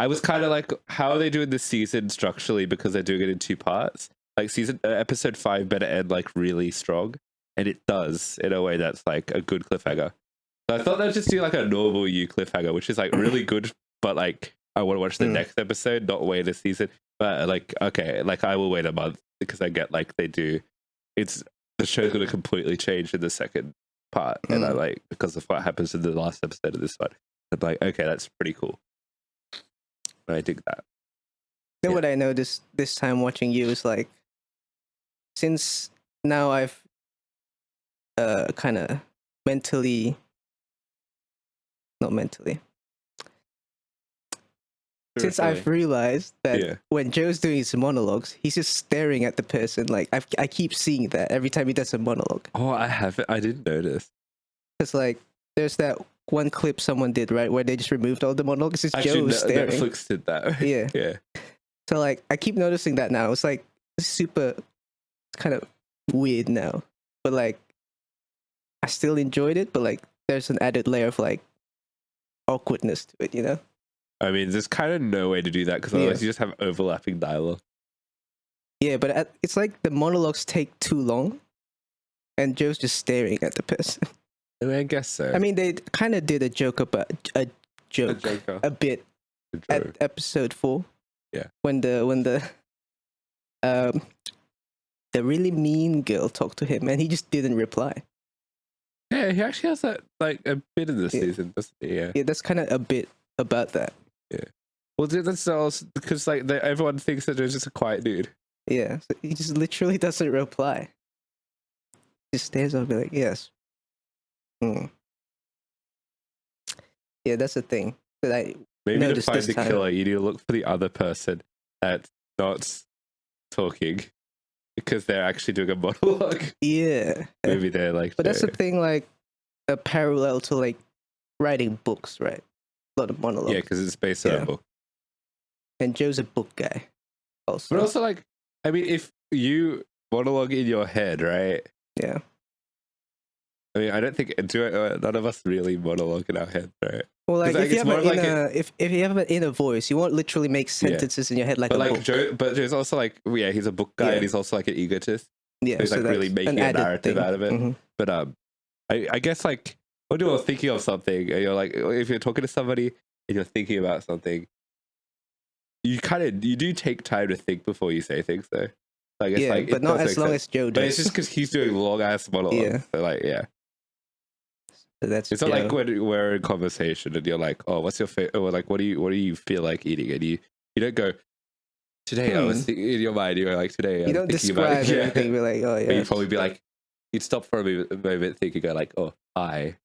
was kind of like, how are they doing this season structurally, because they're doing it in 2 parts. Like episode 5 better end like really strong, and it does in a way that's like a good cliffhanger. So I thought they'd just do like a normal you cliffhanger, which is like really good, but like I want to watch the next episode, not wait a season. But like, okay, like I will wait a month because I get like they do. The show's going to completely change in the second part, and I like, because of what happens in the last episode of this one. I'm like, okay, that's pretty cool. I dig that. You know what I noticed this time watching you is like, since now I've kind of since I've realized that when Joe's doing his monologues, he's just staring at the person. Like I keep seeing that every time he does a monologue. Oh, I haven't. I didn't notice. It's like there's that one clip someone did, right, where they just removed all the monologues. It's Joe staring. Netflix did that. Yeah. Yeah. So like I keep noticing that now. It's like super, it's kind of weird now, but like I still enjoyed it. But like there's an added layer of like awkwardness to it, you know. I mean, there's kind of no way to do that because otherwise you just have overlapping dialogue. Yeah, but it's like the monologues take too long, and Joe's just staring at the person. I mean, I guess so. I mean, they kind of did a joke about a bit at episode 4. Yeah, when the really mean girl talked to him, and he just didn't reply. Yeah, he actually has that like a bit in this season, doesn't he? Yeah, that's kind of a bit about that. Yeah. Well, that's also because like everyone thinks that Joe's just a quiet dude. Yeah, so he just literally doesn't reply. He just stares and be like, yes. Yeah, that's the thing that I maybe to find this the time. killer, you need to look for the other person that's not talking because they're actually doing a monologue. Yeah, maybe they're like. But that's the thing, like a parallel to like writing books, right? A lot of monologues. Yeah, because it's based on a book. And Joe's a book guy, also. But also, like, I mean, if you monologue in your head, right? Yeah. I mean, I don't think none of us really monologue in our head, right? Well, like if you have if you have an inner voice, you won't literally make sentences in your head like but a like book. Joe's also like, he's a book guy and he's also like an egotist. Yeah, he's so like really making a narrative out of it. But I guess like when you're thinking of something, and you're like, if you're talking to somebody and you're thinking about something, you do take time to think before you say things, though. Like it's like, but not as long as Joe does. But it's just because he's doing long ass monologues. Yeah. So like, yeah. So that's it's not like when we're in conversation and you're like, oh, what's your favorite? Or like, what do you feel like eating? And you don't go, today I was thinking, in your mind, you're like, today you don't describe everything. Be like, oh yeah. But you'd probably be like, you'd stop for a moment, think and go like, oh, hi.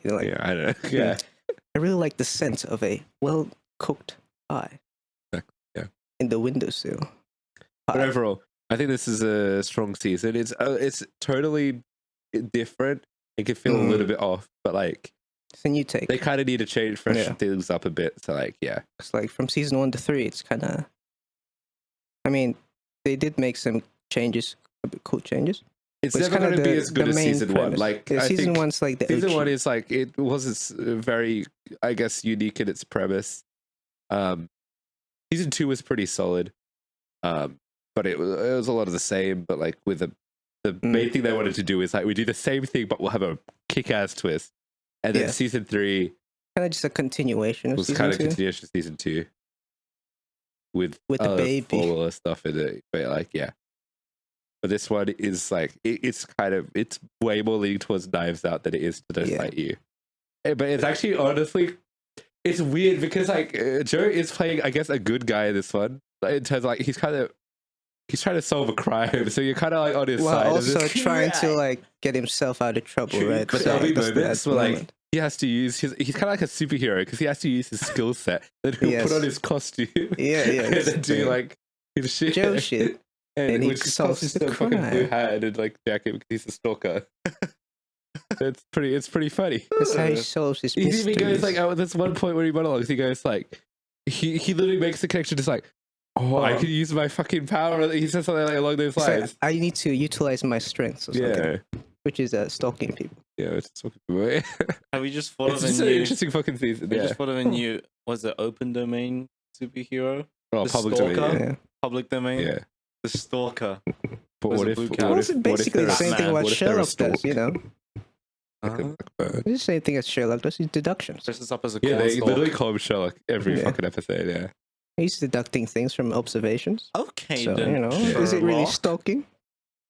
You're like, yeah, I don't know. Yeah. I really like the scent of a well cooked pie. Yeah. In the windowsill. But overall, I think this is a strong season. It's totally different. It can feel a little bit off, but like it's a new take. They kind of need to change, freshen things up a bit. So like, yeah, it's like from season 1 to 3, it's kind of. I mean, they did make some changes, a bit cool changes. It's But never going to be as good as main season one. premise. Like Yeah, I season think one's like the season OG. one is like it was very, I guess, unique in its premise. Season two was pretty solid, but it was a lot of the same. But like with the main thing they wanted to do is like we do the same thing, but we'll have a kick-ass twist. And then season three kind of just a continuation of was season kind of two. continuation of season two with the baby. formula stuff in it. But like, yeah. But this one is like it's way more leaning towards Knives Out than it is to Don't Fight You. But it's actually honestly, it's weird because like Joe is playing, I guess, a good guy in this one. Like, in terms of, like he's trying to solve a crime, so you're kind of like on his side. Also trying to like get himself out of trouble, right? But there'll be moments where like he has to use he's kind of like a superhero because he has to use his skill set. Then he'll put on his costume, and then do like his shit, Joe shit. And which solves the fucking blue hat and like jacket because he's a stalker. It's pretty funny. That's how he solves his He mysteries. even goes like, oh, there's one point where he monologues. He goes like, he literally makes the connection, just like, I could use my fucking power. He says something like along those lines. Like, I need to utilize my strengths or something. Which is stalking people. Yeah, it's stalking people. Have we just thought It's of just a an new? interesting fucking season. We just thought of a new. Was it open domain superhero? Oh, The public stalker? domain. Yeah. Public domain. Yeah. The stalker. But Was what a if? blue What cat. Well, if? it's What if basically the they're same thing Batman? what What if they're a Sherlock does, you know? It's the same thing as Sherlock does. He's deductions. Dresses up as a Yeah, they cornstalk. literally call him Sherlock every Yeah. fucking episode. Yeah. He's deducting things from observations. Okay, So, then. you know, is it really Sherlock. stalking?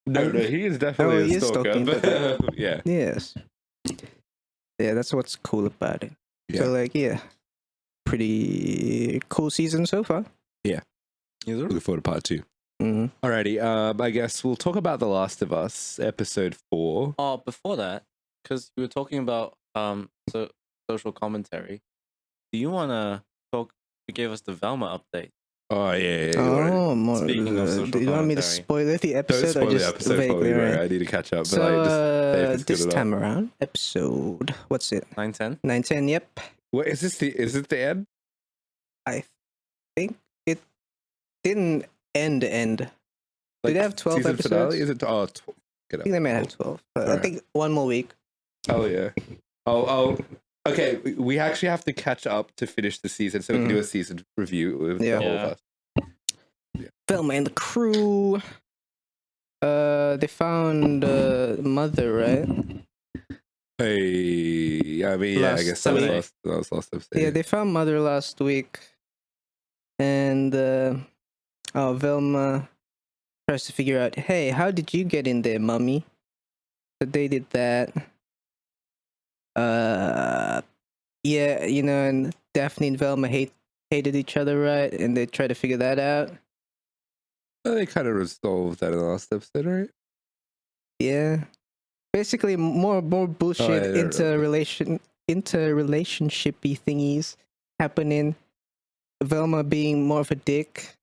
No, he is definitely Oh, a he is stalker. stalking, But, yeah. Yes. Yeah, that's what's cool about it. Yeah. So, like, yeah. Pretty cool season so far. Looking forward to part 2. Mm-hmm. Alrighty, I guess we'll talk about The Last of Us, episode 4. Oh, before that, because you were talking about social commentary. Do you want to talk? You gave us the Velma update. Oh, yeah. Oh, more. Speaking of social do you want me to commentary. spoil the episode? Don't spoil or just the episode for vaguely, me, bro. right? I need to catch up. So, but like, just say if it's this good or time not. around, episode, what's it? 9:10. 910, yep. What, is it the end? I think it didn't end. Like, Did they have 12 season episodes? finale? Is it? Oh, I think they might have 12. But I Alright. think one more week. Oh, yeah. Oh. Okay, we actually have to catch up to finish the season so we can do a season review with Yeah. the whole of us. Velma and the crew. They found Mother, right? Hey, I mean, yeah, I guess that was last episode. Yeah, they found Mother last week. And Velma tries to figure out, hey, how did you get in there, Mummy? So they did that. Yeah, you know, and Daphne and Velma hated each other, right? And they try to figure that out. Well, they kind of resolved that in the last episode, right? Yeah. Basically, more bullshit yeah, interrelationshipy thingies happening. Velma being more of a dick,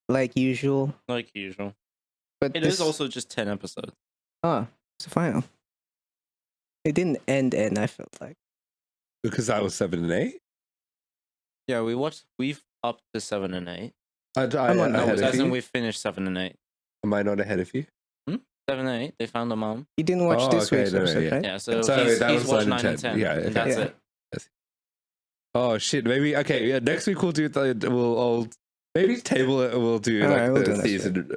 like usual. Like usual. But It is also just 10 episodes. it's the final. It didn't end. I felt like. Because that was 7 and 8. Yeah, we've up to 7 and 8. I'm on ahead As of in you? we finished 7 and 8. Am I not ahead of you? 7 and 8. They found a mom. You didn't watch Oh, this okay, week's no, episode, yeah. right? Yeah, so So he's that was watched 9 9 and 10. and 10. Yeah, and okay. that's Yeah. it. Oh shit! Maybe okay. Yeah, next week we'll do we'll maybe table it. And we'll do All like right, we'll do the next season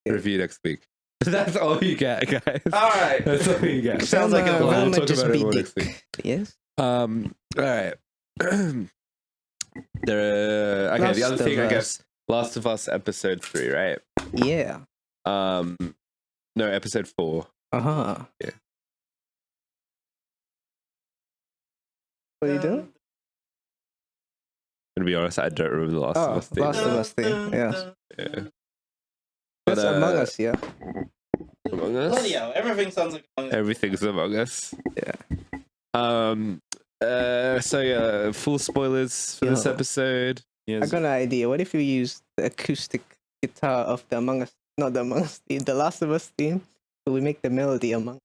Yeah. review next week. That's all you get, guys. All right. That's all you get. Sounds like a Velma plan. We'll talk just about it be more dick. next week. Yes. All right. Okay. The other Last thing, of I Us. guess, Last of Us episode 3, right? Yeah. No, episode 4. Yeah. What are you doing? To be honest, I don't remember the Last of Us thing. Last of Us thing. Yes. Yeah. That's But, Among Us, yeah. Among Us. Bloody hell, everything sounds like Among Us. Everything's Among Us. Yeah. So yeah, full spoilers for this Yeah. episode. I got an idea. What if we use the acoustic guitar of the Among Us, not the Among Us theme, the Last of Us theme, so we make the melody Among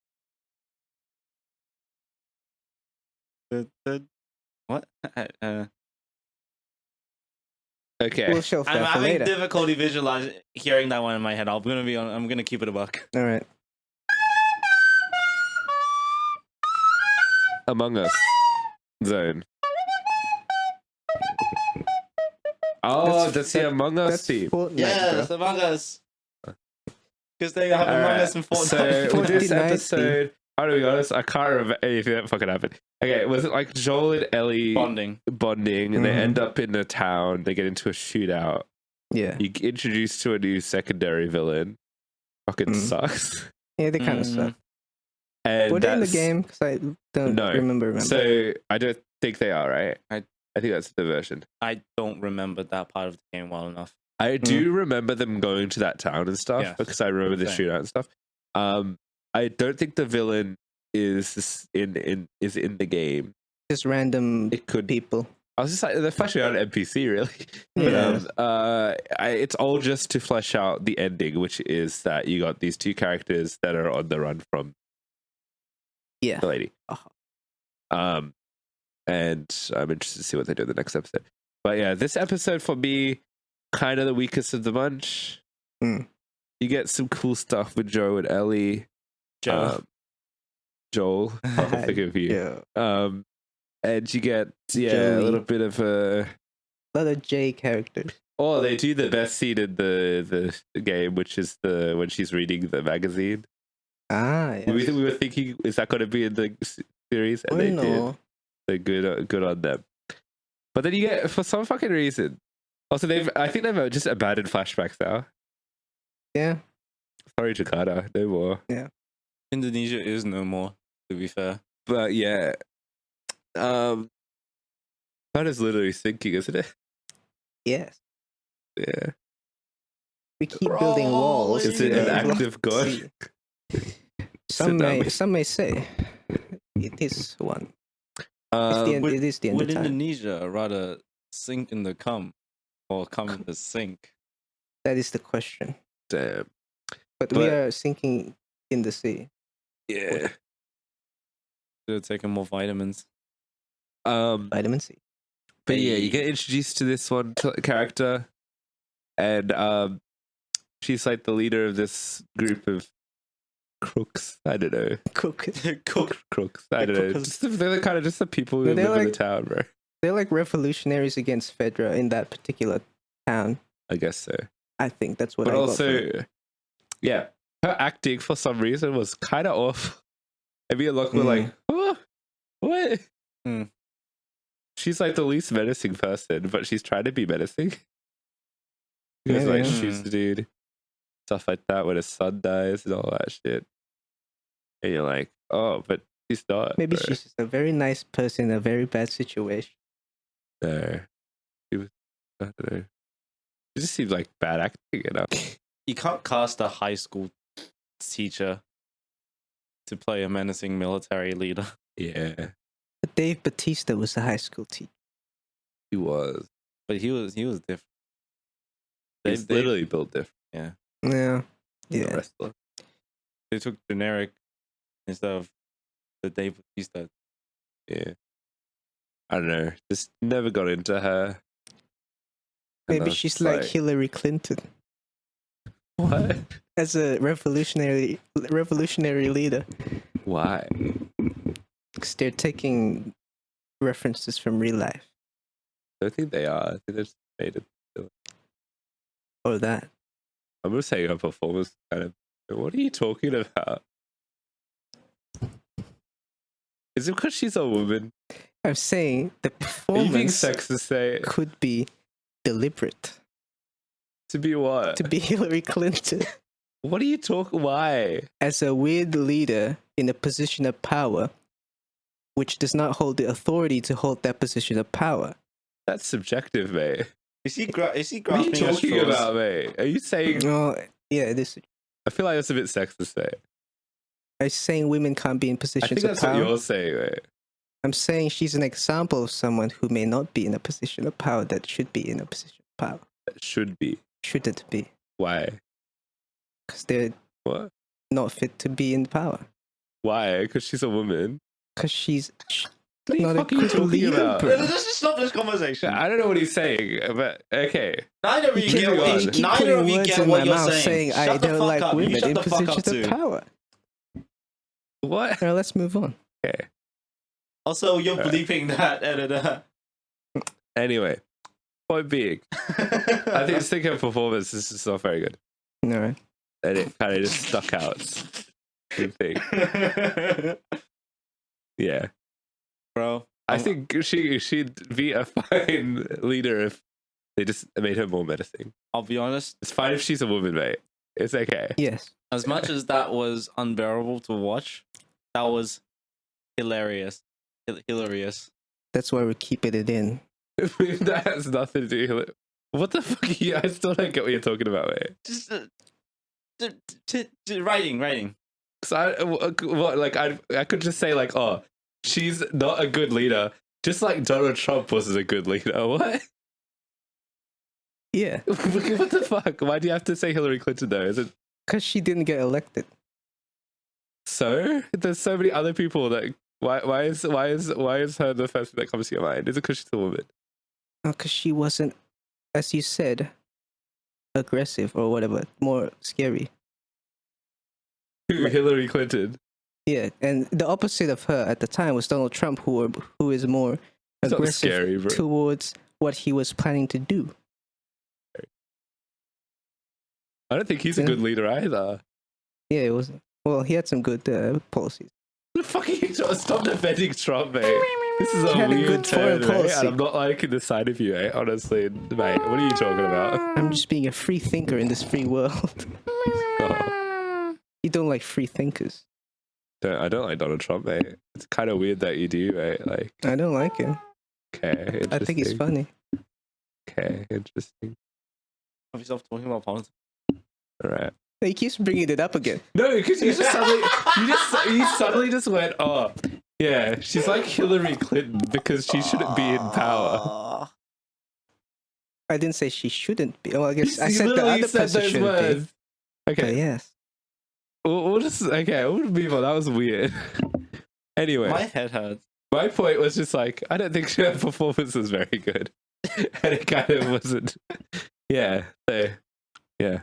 What? Okay. We'll shelf I'm that for having later. difficulty visualizing hearing that one in my head. I'm gonna keep it a buck. All right. Among Us zone. Oh, that's the Among Us That's team. Fortnite, Yes, bro. Among Us. Because they have Among Us in Fortnite. So with this 49 episode, I'll be honest, I can't remember anything that fucking happened. Okay, was it like Joel and Ellie Bonding. and they end up in a town, they get into a shootout. Yeah. You get introduced to a new secondary villain. Fucking sucks. Yeah, they kind of suck. And Were they in the that's- game? Because I don't remember. So I don't think they are, right? I think that's the version. I don't remember that part of the game well enough. I do remember them going to that town and stuff because I remember the Same. shootout and stuff. I don't think the villain is in the game. Just random It could be. people. I was just like, they're fleshing out an NPC, really. Yeah. But it's all just to flesh out the ending, which is that you got these two characters that are on the run from Yeah. the lady. Uh-huh. And I'm interested to see what they do in the next episode. But yeah, this episode for me, kind of the weakest of the bunch. Mm. You get some cool stuff with Joe and Ellie. Joel, I'll think of you. Yeah. And you get a Joey. little bit of a. lot of J characters. Oh, they do the best scene in the game, which is when she's reading the magazine. Ah, yeah. We were thinking, is that going to be in the series? And they did. So good on them. But then you get, for some fucking reason, also I think they've just abandoned flashbacks now. Yeah. Sorry, Jakarta, no more. Indonesia is no more, to be fair. But yeah, that is literally sinking, isn't it? Yes. Yeah. We keep building walls. Is it an act of God? Some may say it is one. It is the end Would of time. Indonesia rather sink in the cum or come in the sink? That is the question. Damn. But we are sinking in the sea. Yeah. Should have taken more vitamins. Vitamin C. But yeah, you get introduced to this one character, and she's like the leader of this group of crooks. I don't know. Crooks. Crooks. I don't know. They're kind of just the people who live in the town, bro. They're like revolutionaries against Fedra in that particular town. I guess so. I think that's what But I got also, from it. yeah, her acting for some reason was kind of off. And me and Locke were like, oh, what? Mm. She's like the least menacing person, but she's trying to be menacing. Because like shoots the dude, stuff like that when his son dies and all that shit. And you're like, oh, but she's not. Maybe bro. she's just a very nice person in a very bad situation. No. She was, I don't know. It just seems like bad acting enough. You can't cast a high school teacher to play a menacing military leader. Yeah, But Dave Bautista was the high school teacher. he was. But he was different. He's literally built different. Yeah. than a Yeah. wrestler. They took generic instead of the Dave Bautista. Yeah. I don't know. Just never got into her. And I Maybe was she's just like Hillary Clinton what? as a revolutionary leader. Why? Because they're taking references from real life. I don't think they are. I think they just made it. Or that. I'm just saying her performance kind of. What are you talking about? Is it because she's a woman? I'm saying the Are you being performance sexist? Say could be deliberate to be what? to be Hillary Clinton What are you talking? Why? as a weird leader in a position of power, which does not hold the authority to hold that position of power. That's subjective, mate. Is he What are you grasping at talking straws? about, mate? Are you saying? Oh, yeah, this. I feel like that's a bit sexist, mate. I'm saying women can't be in I positions think of that's power. what you're saying, mate. I'm saying she's an example of someone who may not be in a position of power that should be in a position of power. That should be. Shouldn't be. Why? Because they're What? not fit to be in power. Why? Because she's a woman. Because she's What not a are you good talking leader, about? bro. Let's just stop this conversation. I don't know what he's saying, but okay. Neither of you keep get going. what, You keep neither of you words get in what my you're mouth saying. I Shut the don't fuck like up. You women shut in the fuck up positions of too. power. What? Now let's move on. Okay. Also, you're bleeping that, editor. Anyway, point being, I think her performance is just not very good. All right. And it kind of just stuck out. Good thing. Yeah. Bro. I think she'd be a fine leader if they just made her more menacing. I'll be honest. It's fine if she's a woman, mate. It's okay. Yes. As much as that was unbearable to watch, that was hilarious. Hilarious. That's why we're keeping it in. That has nothing to do with it. What the fuck are you? I still don't get what you're talking about, mate. Just writing. Because I could just say like, oh, she's not a good leader, just like Donald Trump wasn't a good leader. What? Yeah. What the fuck? Why do you have to say Hillary Clinton though? Is it Because she didn't get elected. so? There's so many other people that. Why is her the first thing that comes to your mind? Is it because she's a woman? Because she wasn't, as you said, aggressive or whatever, more scary. Hillary Clinton. Yeah, and the opposite of her at the time was Donald Trump, who is more It's not aggressive scary, bro. towards what he was planning to do. I don't think he's a good leader either. Yeah, it was. Well, he had some good policies. The fuck are you stop defending Trump, mate? This is a He had a weird good foreign turn, mate, policy. and I'm not liking the side of you, mate. Honestly, mate. What are you talking about? I'm just being a free thinker in this free world. Oh, You don't like free thinkers. I don't like Donald Trump, mate. It's kind of weird that you do, mate. Like, I don't like him. okay, I think he's funny. Okay, interesting. Have yourself talking about politics. All right. He keeps bringing it up again. No, because you just suddenly, you suddenly just went, oh, yeah, she's like Hillary Clinton because she shouldn't be in power. I didn't say she shouldn't be. Well, I guess I You said the literally other said person those shouldn't words. be. But Okay, yes. we'll just we'll move on. That was weird. Anyway, My head hurts. my point was just like I don't think her performance was very good, and it kind of wasn't. Yeah, so yeah.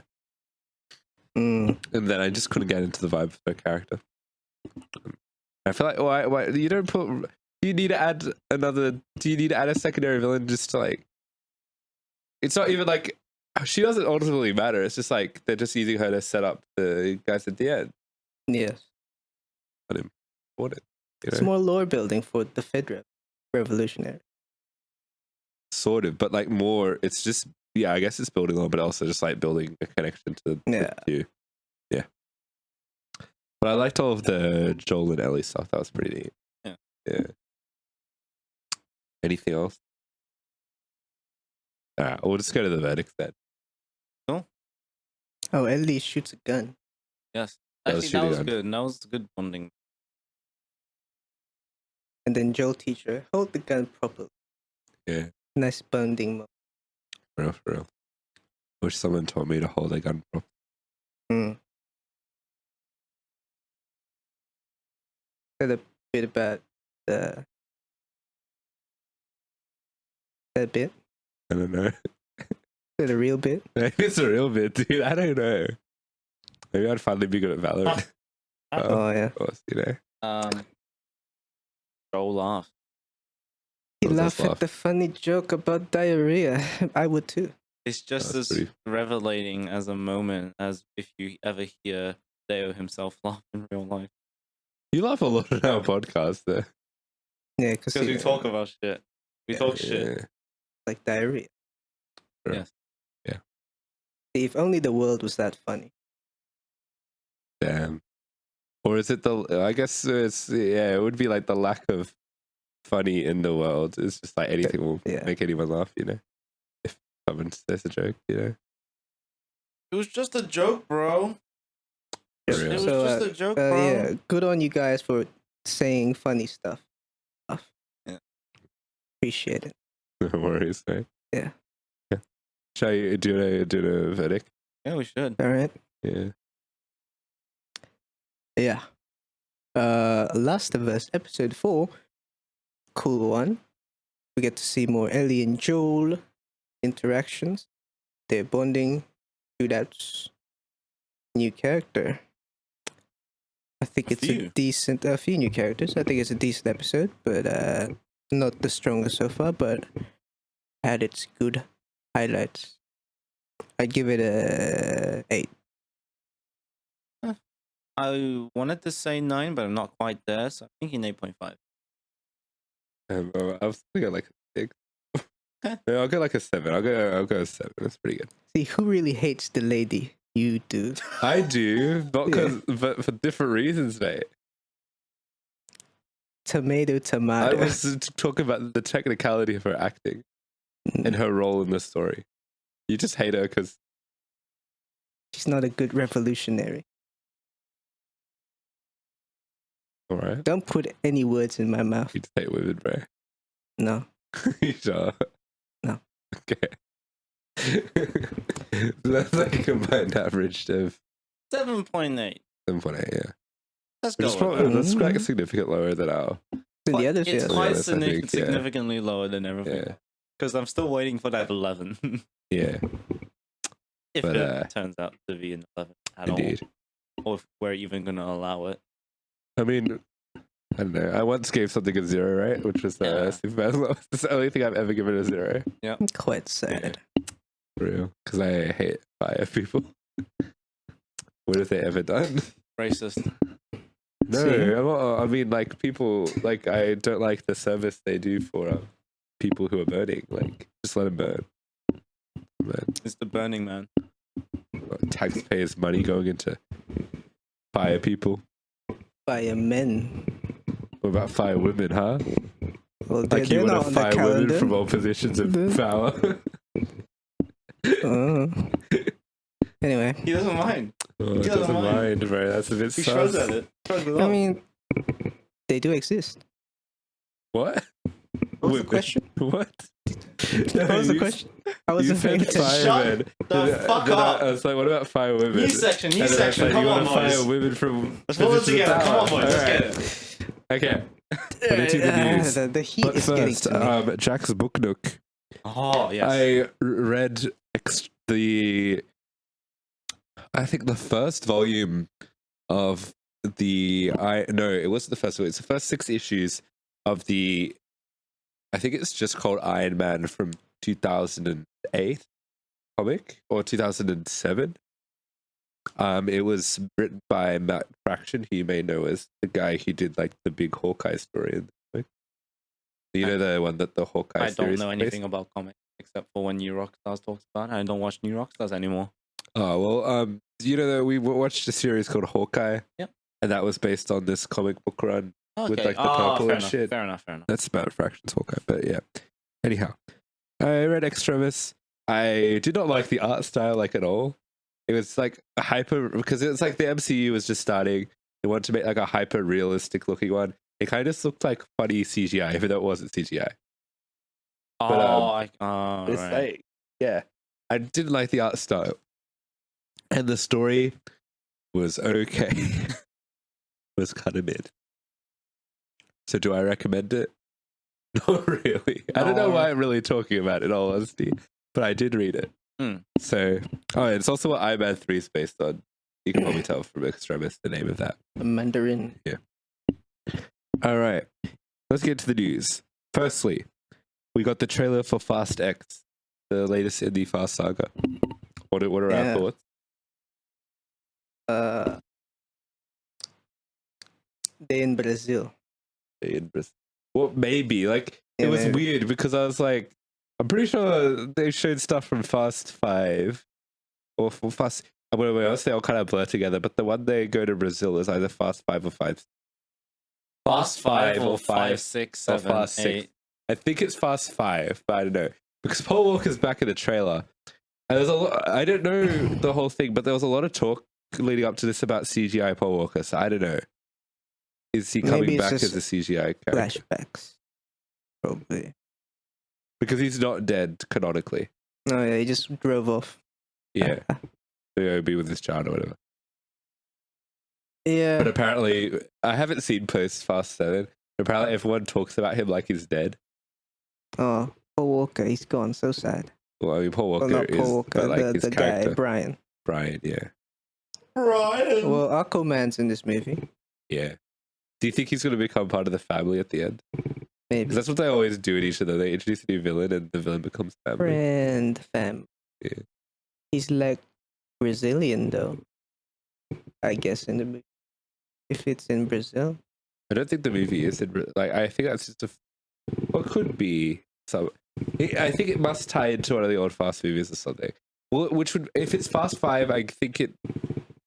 Mm. And then I just couldn't get into the vibe of her character. I feel like why you don't put. Do you need to add another? Do you need to add a secondary villain just to like? It's not even like she doesn't ultimately matter. It's just like they're just using her to set up the guys at the end. Yes. Unimportant. It's more lore building for the Fed revolutionary. Sort of, but like more. It's just I guess it's building on, but also just like building a connection to the two. Yeah. But I liked all of the Joel and Ellie stuff. That was pretty neat. Yeah. Anything else? We'll just go to the verdicts then. Cool. Oh, Ellie shoots a gun. Yes. That was Actually, that was shooting good. That was good bonding. And then Joel teach her, hold the gun properly. Yeah. Nice bonding moment. For real. Wish someone taught me to hold a gun properly. Mm. Said a bit about that bit. I don't know. Said a real bit. Maybe it's a real bit, dude. I don't know. Maybe I'd finally be good at Valorant. Oh yeah. Of course, you know. Joel laugh. He What was laughed that at the funny joke about diarrhea. I would too. It's just That's as pretty- revelating as a moment as if you ever hear Deo himself laugh in real life. You laugh a lot on our podcast, though. Yeah, because Because we talk about shit. We talk shit. Yeah. like diarrhea. Sure. Yes. Yeah. If only the world was that funny. Damn. Or is it I guess it's, it would be like the lack of funny in the world. It's just like anything will make anyone laugh, you know? If someone says a joke, you know? It was just a joke, bro. For It real. was So, just a joke, bro. Yeah, good on you guys for saying funny stuff. Yeah. Appreciate it. No worries, right? Yeah. Shall I do a verdict? Yeah, we should. All right. Yeah. Yeah. Last of Us, episode 4. Cool one. We get to see more Ellie and Joel interactions. Their bonding, shootouts, new character. I think it's a decent, a few new characters. I think it's a decent episode, but not the strongest so far, but had its good highlights. I'd give it a 8. I wanted to say 9, but I'm not quite there, so I'm thinking 8.5. I was thinking like a 6. No, I'll go like a 7. I'll go a 7. That's pretty good. See, who really hates the lady? You do. I do, not but for different reasons, mate. Tomato. I was talking about the technicality of her acting and her role in the story. You just hate her because she's not a good revolutionary. All right. Don't put any words in my mouth. You just hate women, bro. No. You sure? No. Okay. That's like a combined average of 7.8. 7.8, yeah. Let's Which is go. probably that's quite significantly lower than our. Than the others, It's yeah. quite I think, significantly lower than everything. Yeah. Because I'm still waiting for that 11. Yeah. If But, it turns out to be an 11 at Indeed. all. Or if we're even going to allow it. I mean, I don't know. I once gave something a 0, right? Which was Superman. It's the only thing I've ever given a 0. Yeah. Quite sad. For real. Because I hate fire people. What have they ever done? Racist. No, I mean, like, people, like, I don't like the service they do for people who are burning. Like, just let them burn. It's the Burning Man. Taxpayers' money going into fire people. Fire men. What about fire women, huh? Well, Like, you want to fire women from all positions of power? Anyway. He doesn't mind. Oh, it doesn't mind, bro. That's a bit He sus. shrugs at it. I mean, they do exist. What? What was the question? What? What was the question? I wasn't you paying said attention. firemen. the fuck up. I was like, what about fire women? New section. And then I was like, Come you on, want to boys. fire women from Let's pull it positions of together. Come power. on, boys. Let's Alright. get it. Okay. But into the news. The heat But is getting first, to me. Jack's book Nook. Oh, yes. I read I think the first volume of it wasn't the first one. It's the first 6 issues of I think it's just called Iron Man from 2008 comic or 2007. It was written by Matt Fraction, who you may know as the guy who did like the big Hawkeye story in the comic. You know the one that the Hawkeye I series don't know is anything based? about comics except for when New Rockstars talks about it. I don't watch New Rockstars anymore. Oh, well, you know that we watched a series called Hawkeye. Yep. And that was based on this comic book run Okay. with like the purple fair and enough, shit. Fair enough. That's about Fractions Hawkeye, but yeah. Anyhow, I read Extremis. I did not like the art style like at all. It was like a hyper, because it's like the MCU was just starting. They wanted to make like a hyper realistic looking one. It kind of just looked like funny CGI, even though it wasn't CGI. But, it's right. like, yeah, I didn't like the art style. And the story was okay. It was kind of mid. So do I recommend it? Not really. I don't know why I'm really talking about it in all honesty, but I did read it. So, it's also what Iron Man 3 is based on. You can probably tell from Extremis the name of that. Mandarin. Yeah. All right. Let's get to the news. Firstly, we got the trailer for Fast X, the latest in the Fast saga. What are our thoughts? They're in Brazil. Well, maybe. Like, it was weird because I was like, I'm pretty sure they showed stuff from Fast 5 or Fast. Whatever else, they all kind of blur together. But the one they go to Brazil is either Fast 5 or 5. Fast 5 or 5, 6, 7, Fast 8. 6. I think it's Fast 5, but I don't know. Because Paul Walker's back in the trailer. And there's a lot, I don't know the whole thing, but there was a lot of talk leading up to this about CGI Paul Walker. So I don't know. Is he coming back as a CGI character? Flashbacks. Probably. Because he's not dead canonically. No, yeah, he just drove off. Yeah. He'll be with his child or whatever. Yeah. But apparently, I haven't seen post Fast 7. Apparently, everyone talks about him like he's dead. Oh, Paul Walker, he's gone. So sad. Well, I mean, Paul Walker not Paul Walker, but like his the character. guy, Brian. Brian, yeah. Brian! Well, Aquaman's in this movie. Yeah. Do you think he's going to become part of the family at the end? Maybe. 'Cause that's what they always do in each other. They introduce a new villain and the villain becomes family. Friend, fam. Yeah. He's like Brazilian though. I guess in the movie. If it's in Brazil. I don't think the movie is in, like, I think that's just or could be some. I think it must tie into one of the old Fast movies or something. Well, which would, if it's Fast 5, I think it,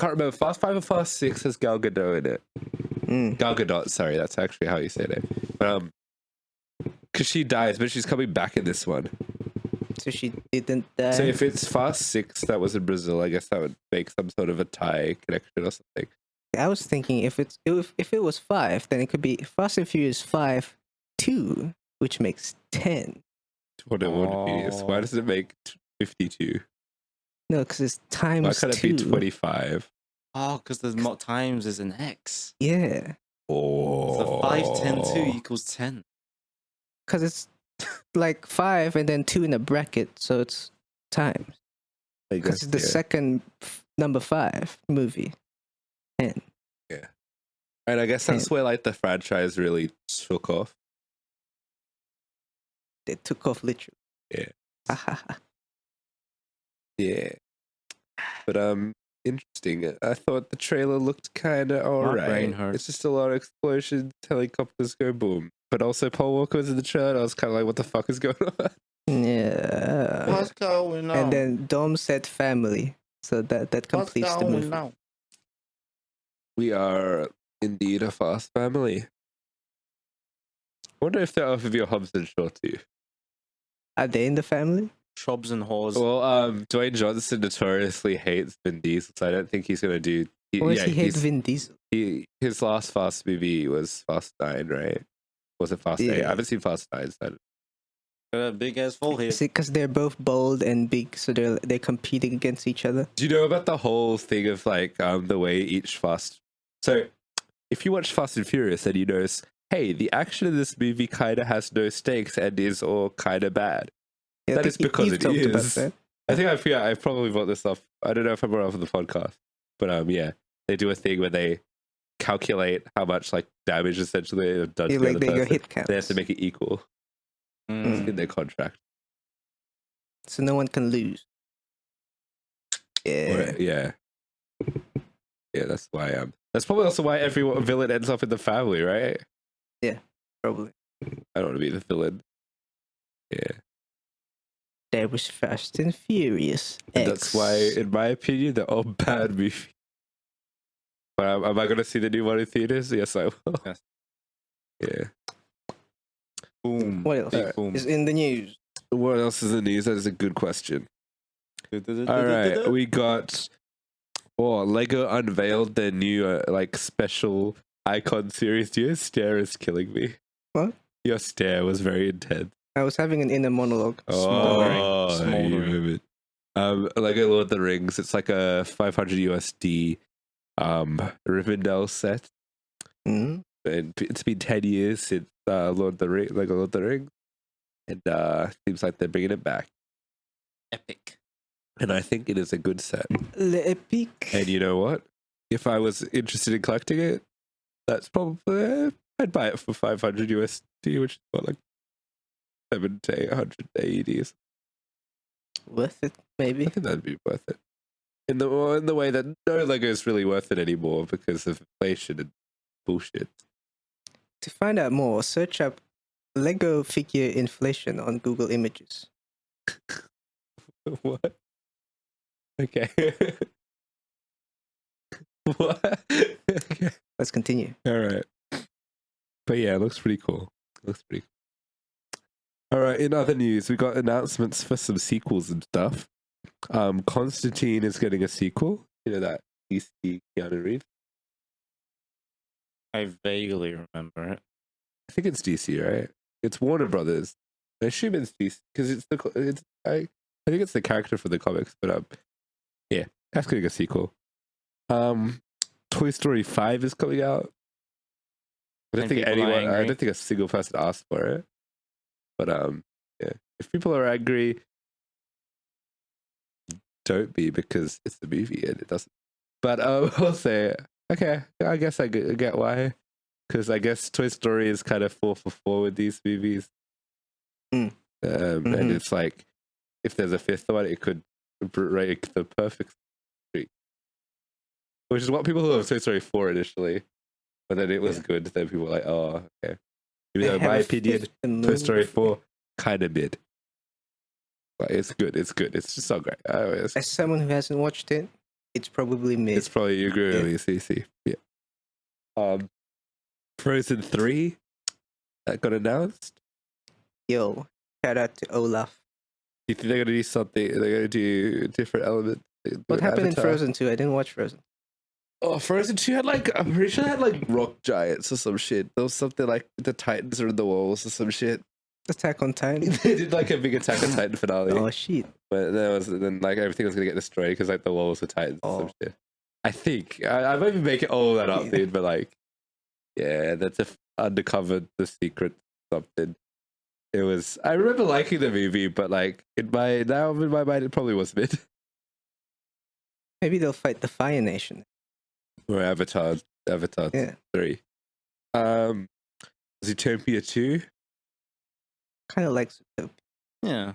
can't remember, Fast 5 or Fast 6 has Gal Gadot in it. Gal Gadot, sorry, that's actually how you said it. But, because she dies, but she's coming back in this one. So she didn't die. So if it's Fast 6 that was in Brazil, I guess that would make some sort of a tie connection or something. I was thinking if it was 5, then it could be Fast and Furious 5 2, which makes 10. What it would be is, why does it make 52? No, because it's times Why can't it 2. be 25? Oh, because there's more times is an X. Yeah. Oh. So 5, 10, 2 equals 10. Because it's like 5 and then 2 in a bracket, so it's times. Because it's the second number 5 movie. 10. Yeah. And I guess that's where like the franchise really took off. They took off literally. Yeah. Yeah. But interesting. I thought the trailer looked kinda alright. brain hurts. It's just a lot of explosions, helicopters go boom. But also Paul Walker was in the trailer and I was kinda like, what the fuck is going on? Yeah. What's going on? And then Dom said family. So that completes the movie. on? We are indeed a fast family. I wonder if they're off of your Hobbs and Shaw too. Are they in the family? Shrubs and whores. Well, Dwayne Johnson notoriously hates Vin Diesel, so I don't think he's gonna do. Or does he hate Vin Diesel? His last Fast movie was Fast 9, right? Was it Fast 8? I haven't seen Fast 9. So Got a big ass forehead. Is it because they're both bold and big, so they're competing against each other? do you know about the whole thing of like the way each Fast? So if you watch Fast and Furious, then you notice, hey, the action in this movie kind of has no stakes and is all kind of bad. Yeah, That is because it talked about is. that. I think I probably brought this up. I don't know if I brought it up on the podcast, but yeah, they do a thing where they calculate how much like damage essentially they've done to the other your person. hit counts. They have to make it equal in their contract. So no one can lose. Yeah. Yeah. That's why. That's probably also why every villain ends up in the family, right? Yeah, probably. I don't want to be the villain. Yeah. There was Fast and Furious And X. that's why, in my opinion, they're all bad movies. But am I going to see the new one in theaters? Yes, I will. Yes. Yeah. Boom. What else Boom. is in the news? What else is in the news? That is a good question. All right, we got. Oh, Lego unveiled their new like special icon series. Your stare is killing me. What? Your stare was very intense. I was having an inner monologue. Smoldering. Lego Lord of the Rings. It's like a 500 USD Rivendell set. Mm. And it's been 10 years since Lego Lord of the Rings, and seems like they're bringing it back. Epic. And I think it is a good set. L'Epic. And you know what? If I was interested in collecting it, that's probably I'd buy it for 500 USD, which is what, like 7 to 800 AEDs. Worth it, maybe. I think that'd be worth it. In the way that no Lego is really worth it anymore because of inflation and bullshit. To find out more, search up Lego figure inflation on Google Images. What? Okay. What? Okay. Let's continue. All right. But yeah, it looks pretty cool. All right, in other news, we got announcements for some sequels and stuff. Constantine is getting a sequel. You know that DC Keanu Reeves? I vaguely remember it. I think it's DC, right? It's Warner Brothers. I assume it's DC because I think it's the character for the comics, but yeah, that's getting a sequel. Toy Story 5 is coming out. I don't think a single person asked for it. But yeah, if people are angry, don't be, because it's the movie and it doesn't. But I'll say okay, I guess I get why. Because I guess Toy Story is kind of 4 for 4 with these movies. And it's like, if there's a fifth one, it could break the perfect streak. Which is what people who love Toy Story 4 initially. But then it was good. Then people were like, oh, okay. Even though, in my opinion, Toy Story 4 kind of mid. But it's good. It's good. It's just so great. As someone who hasn't watched it, it's probably mid. It's probably, you agree with me, CC. Yeah. Frozen 3 that got announced. Yo, shout out to Olaf. Do you think they're going to do something? They're going to do different elements? What happened in Frozen 2? I didn't watch Frozen. Oh, Frozen 2 had like, I'm pretty sure they had like rock giants or some shit. There was something like the Titans are in the walls or some shit. Attack on Titan. They did like a big Attack on Titan finale. Oh shit! But then like everything was gonna get destroyed because like the walls were Titans or some shit. I think I might be making all of that up, dude. But like, yeah, that's undercovered the secret something. It was. I remember liking the movie, but like in my mind, it probably was mid. Maybe they'll fight the Fire Nation. Or Avatar 3. Zootopia 2. Kind of like Zootopia. Yeah.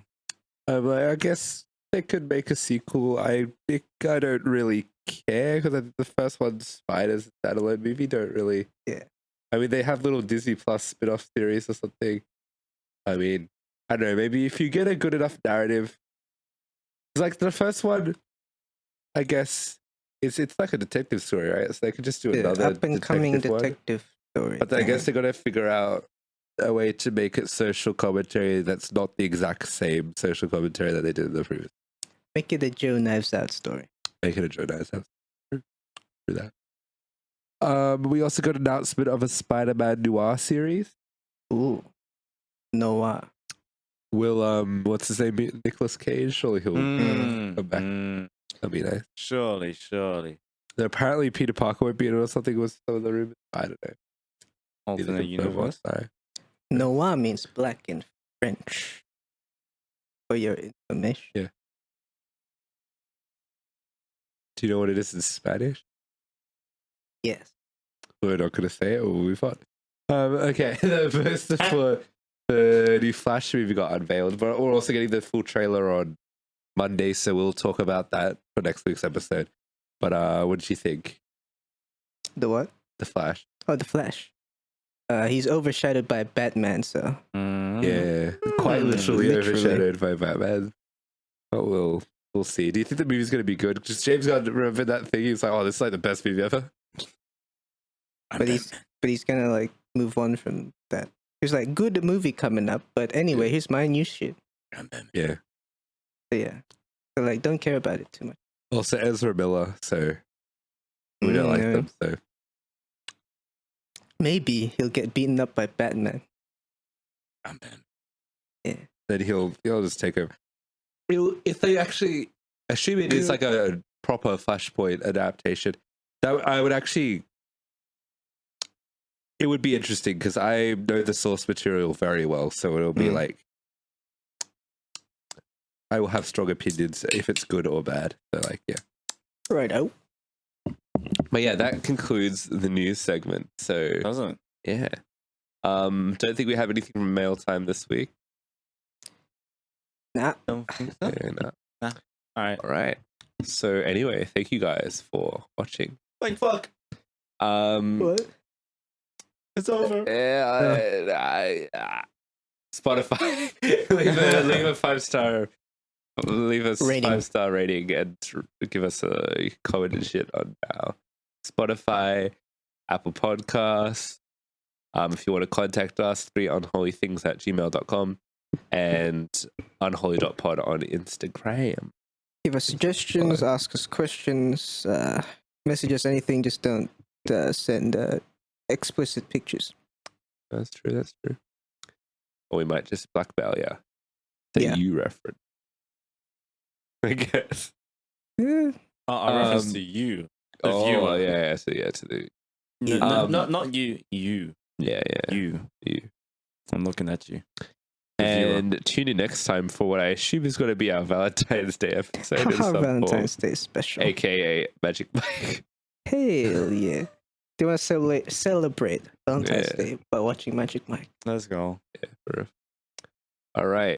I guess they could make a sequel. I think I don't really care because I think the first one's Spiders standalone movie. Don't really. Yeah. I mean, they have little Disney Plus spin-off series or something. I mean, I don't know. Maybe if you get a good enough narrative, it's like the first one. I guess it's like a detective story, right? So they could just do another up and coming detective story. But I guess they got to figure out a way to make it social commentary that's not the exact same social commentary that they did in the previous. Make it a Joe Knives Out story. Make it a Joe Knives Out. Do that. We also got an announcement of a Spider-Man noir series. Ooh, noir. Will what's his name? Nicolas Cage. Surely he'll come back. That'd be nice. Surely. Apparently Peter Parker won't be in it or something with some of the rumors. I don't know. Alternate universe. Noir means black in French. For your information. Yeah. Do you know what it is in Spanish? Yes. We're not going to say it, or we'll move on. Okay, the first for the new Flash movie got unveiled, but we're also getting the full trailer on Monday, so we'll talk about that for next week's episode. But what did you think? The what? The Flash. Oh, the Flash. He's overshadowed by Batman, so yeah, quite literally overshadowed by Batman. But we'll see. Do you think the movie's going to be good? Because James Gunn, remember that thing? He's like, "Oh, this is like the best movie ever." But he's gonna like move on from that. He's like, good movie coming up, but anyway, here's my new shit. Yeah. So yeah. So like, don't care about it too much. Also, Ezra Miller, so we don't like them. So maybe he'll get beaten up by Batman. Yeah. Then he'll just take over. If they actually assume it is like a proper Flashpoint adaptation, that I would actually. It would be interesting because I know the source material very well, so it'll be like I will have strong opinions if it's good or bad. So like, yeah, right out. But yeah, that concludes the news segment. So doesn't yeah. Don't think we have anything from mail time this week. Nah. Don't think so. Yeah, nah. All right. So anyway, thank you guys for watching. Like fuck. What? It's over. Spotify. leave a 5-star. Leave us rating. 5-star rating and give us a comment and shit on our Spotify, Apple Podcasts. If you want to contact us, 3unholythings@gmail.com and unholy.pod on Instagram. Give us suggestions, ask us questions, message us anything. Just don't send explicit pictures. That's true. Or we might just blackmail you. The you reference. I guess. Yeah. A reference to you. The viewer. Yeah. So yeah, to the. Not you. You. Yeah. You. I'm looking at you. And tune in next time for what I assume is going to be our Valentine's Day episode. Our Valentine's Day special. AKA Magic Mike. Hell yeah. They want to celebrate Valentine's Yeah. Day by watching Magic Mike. Let's go. All right.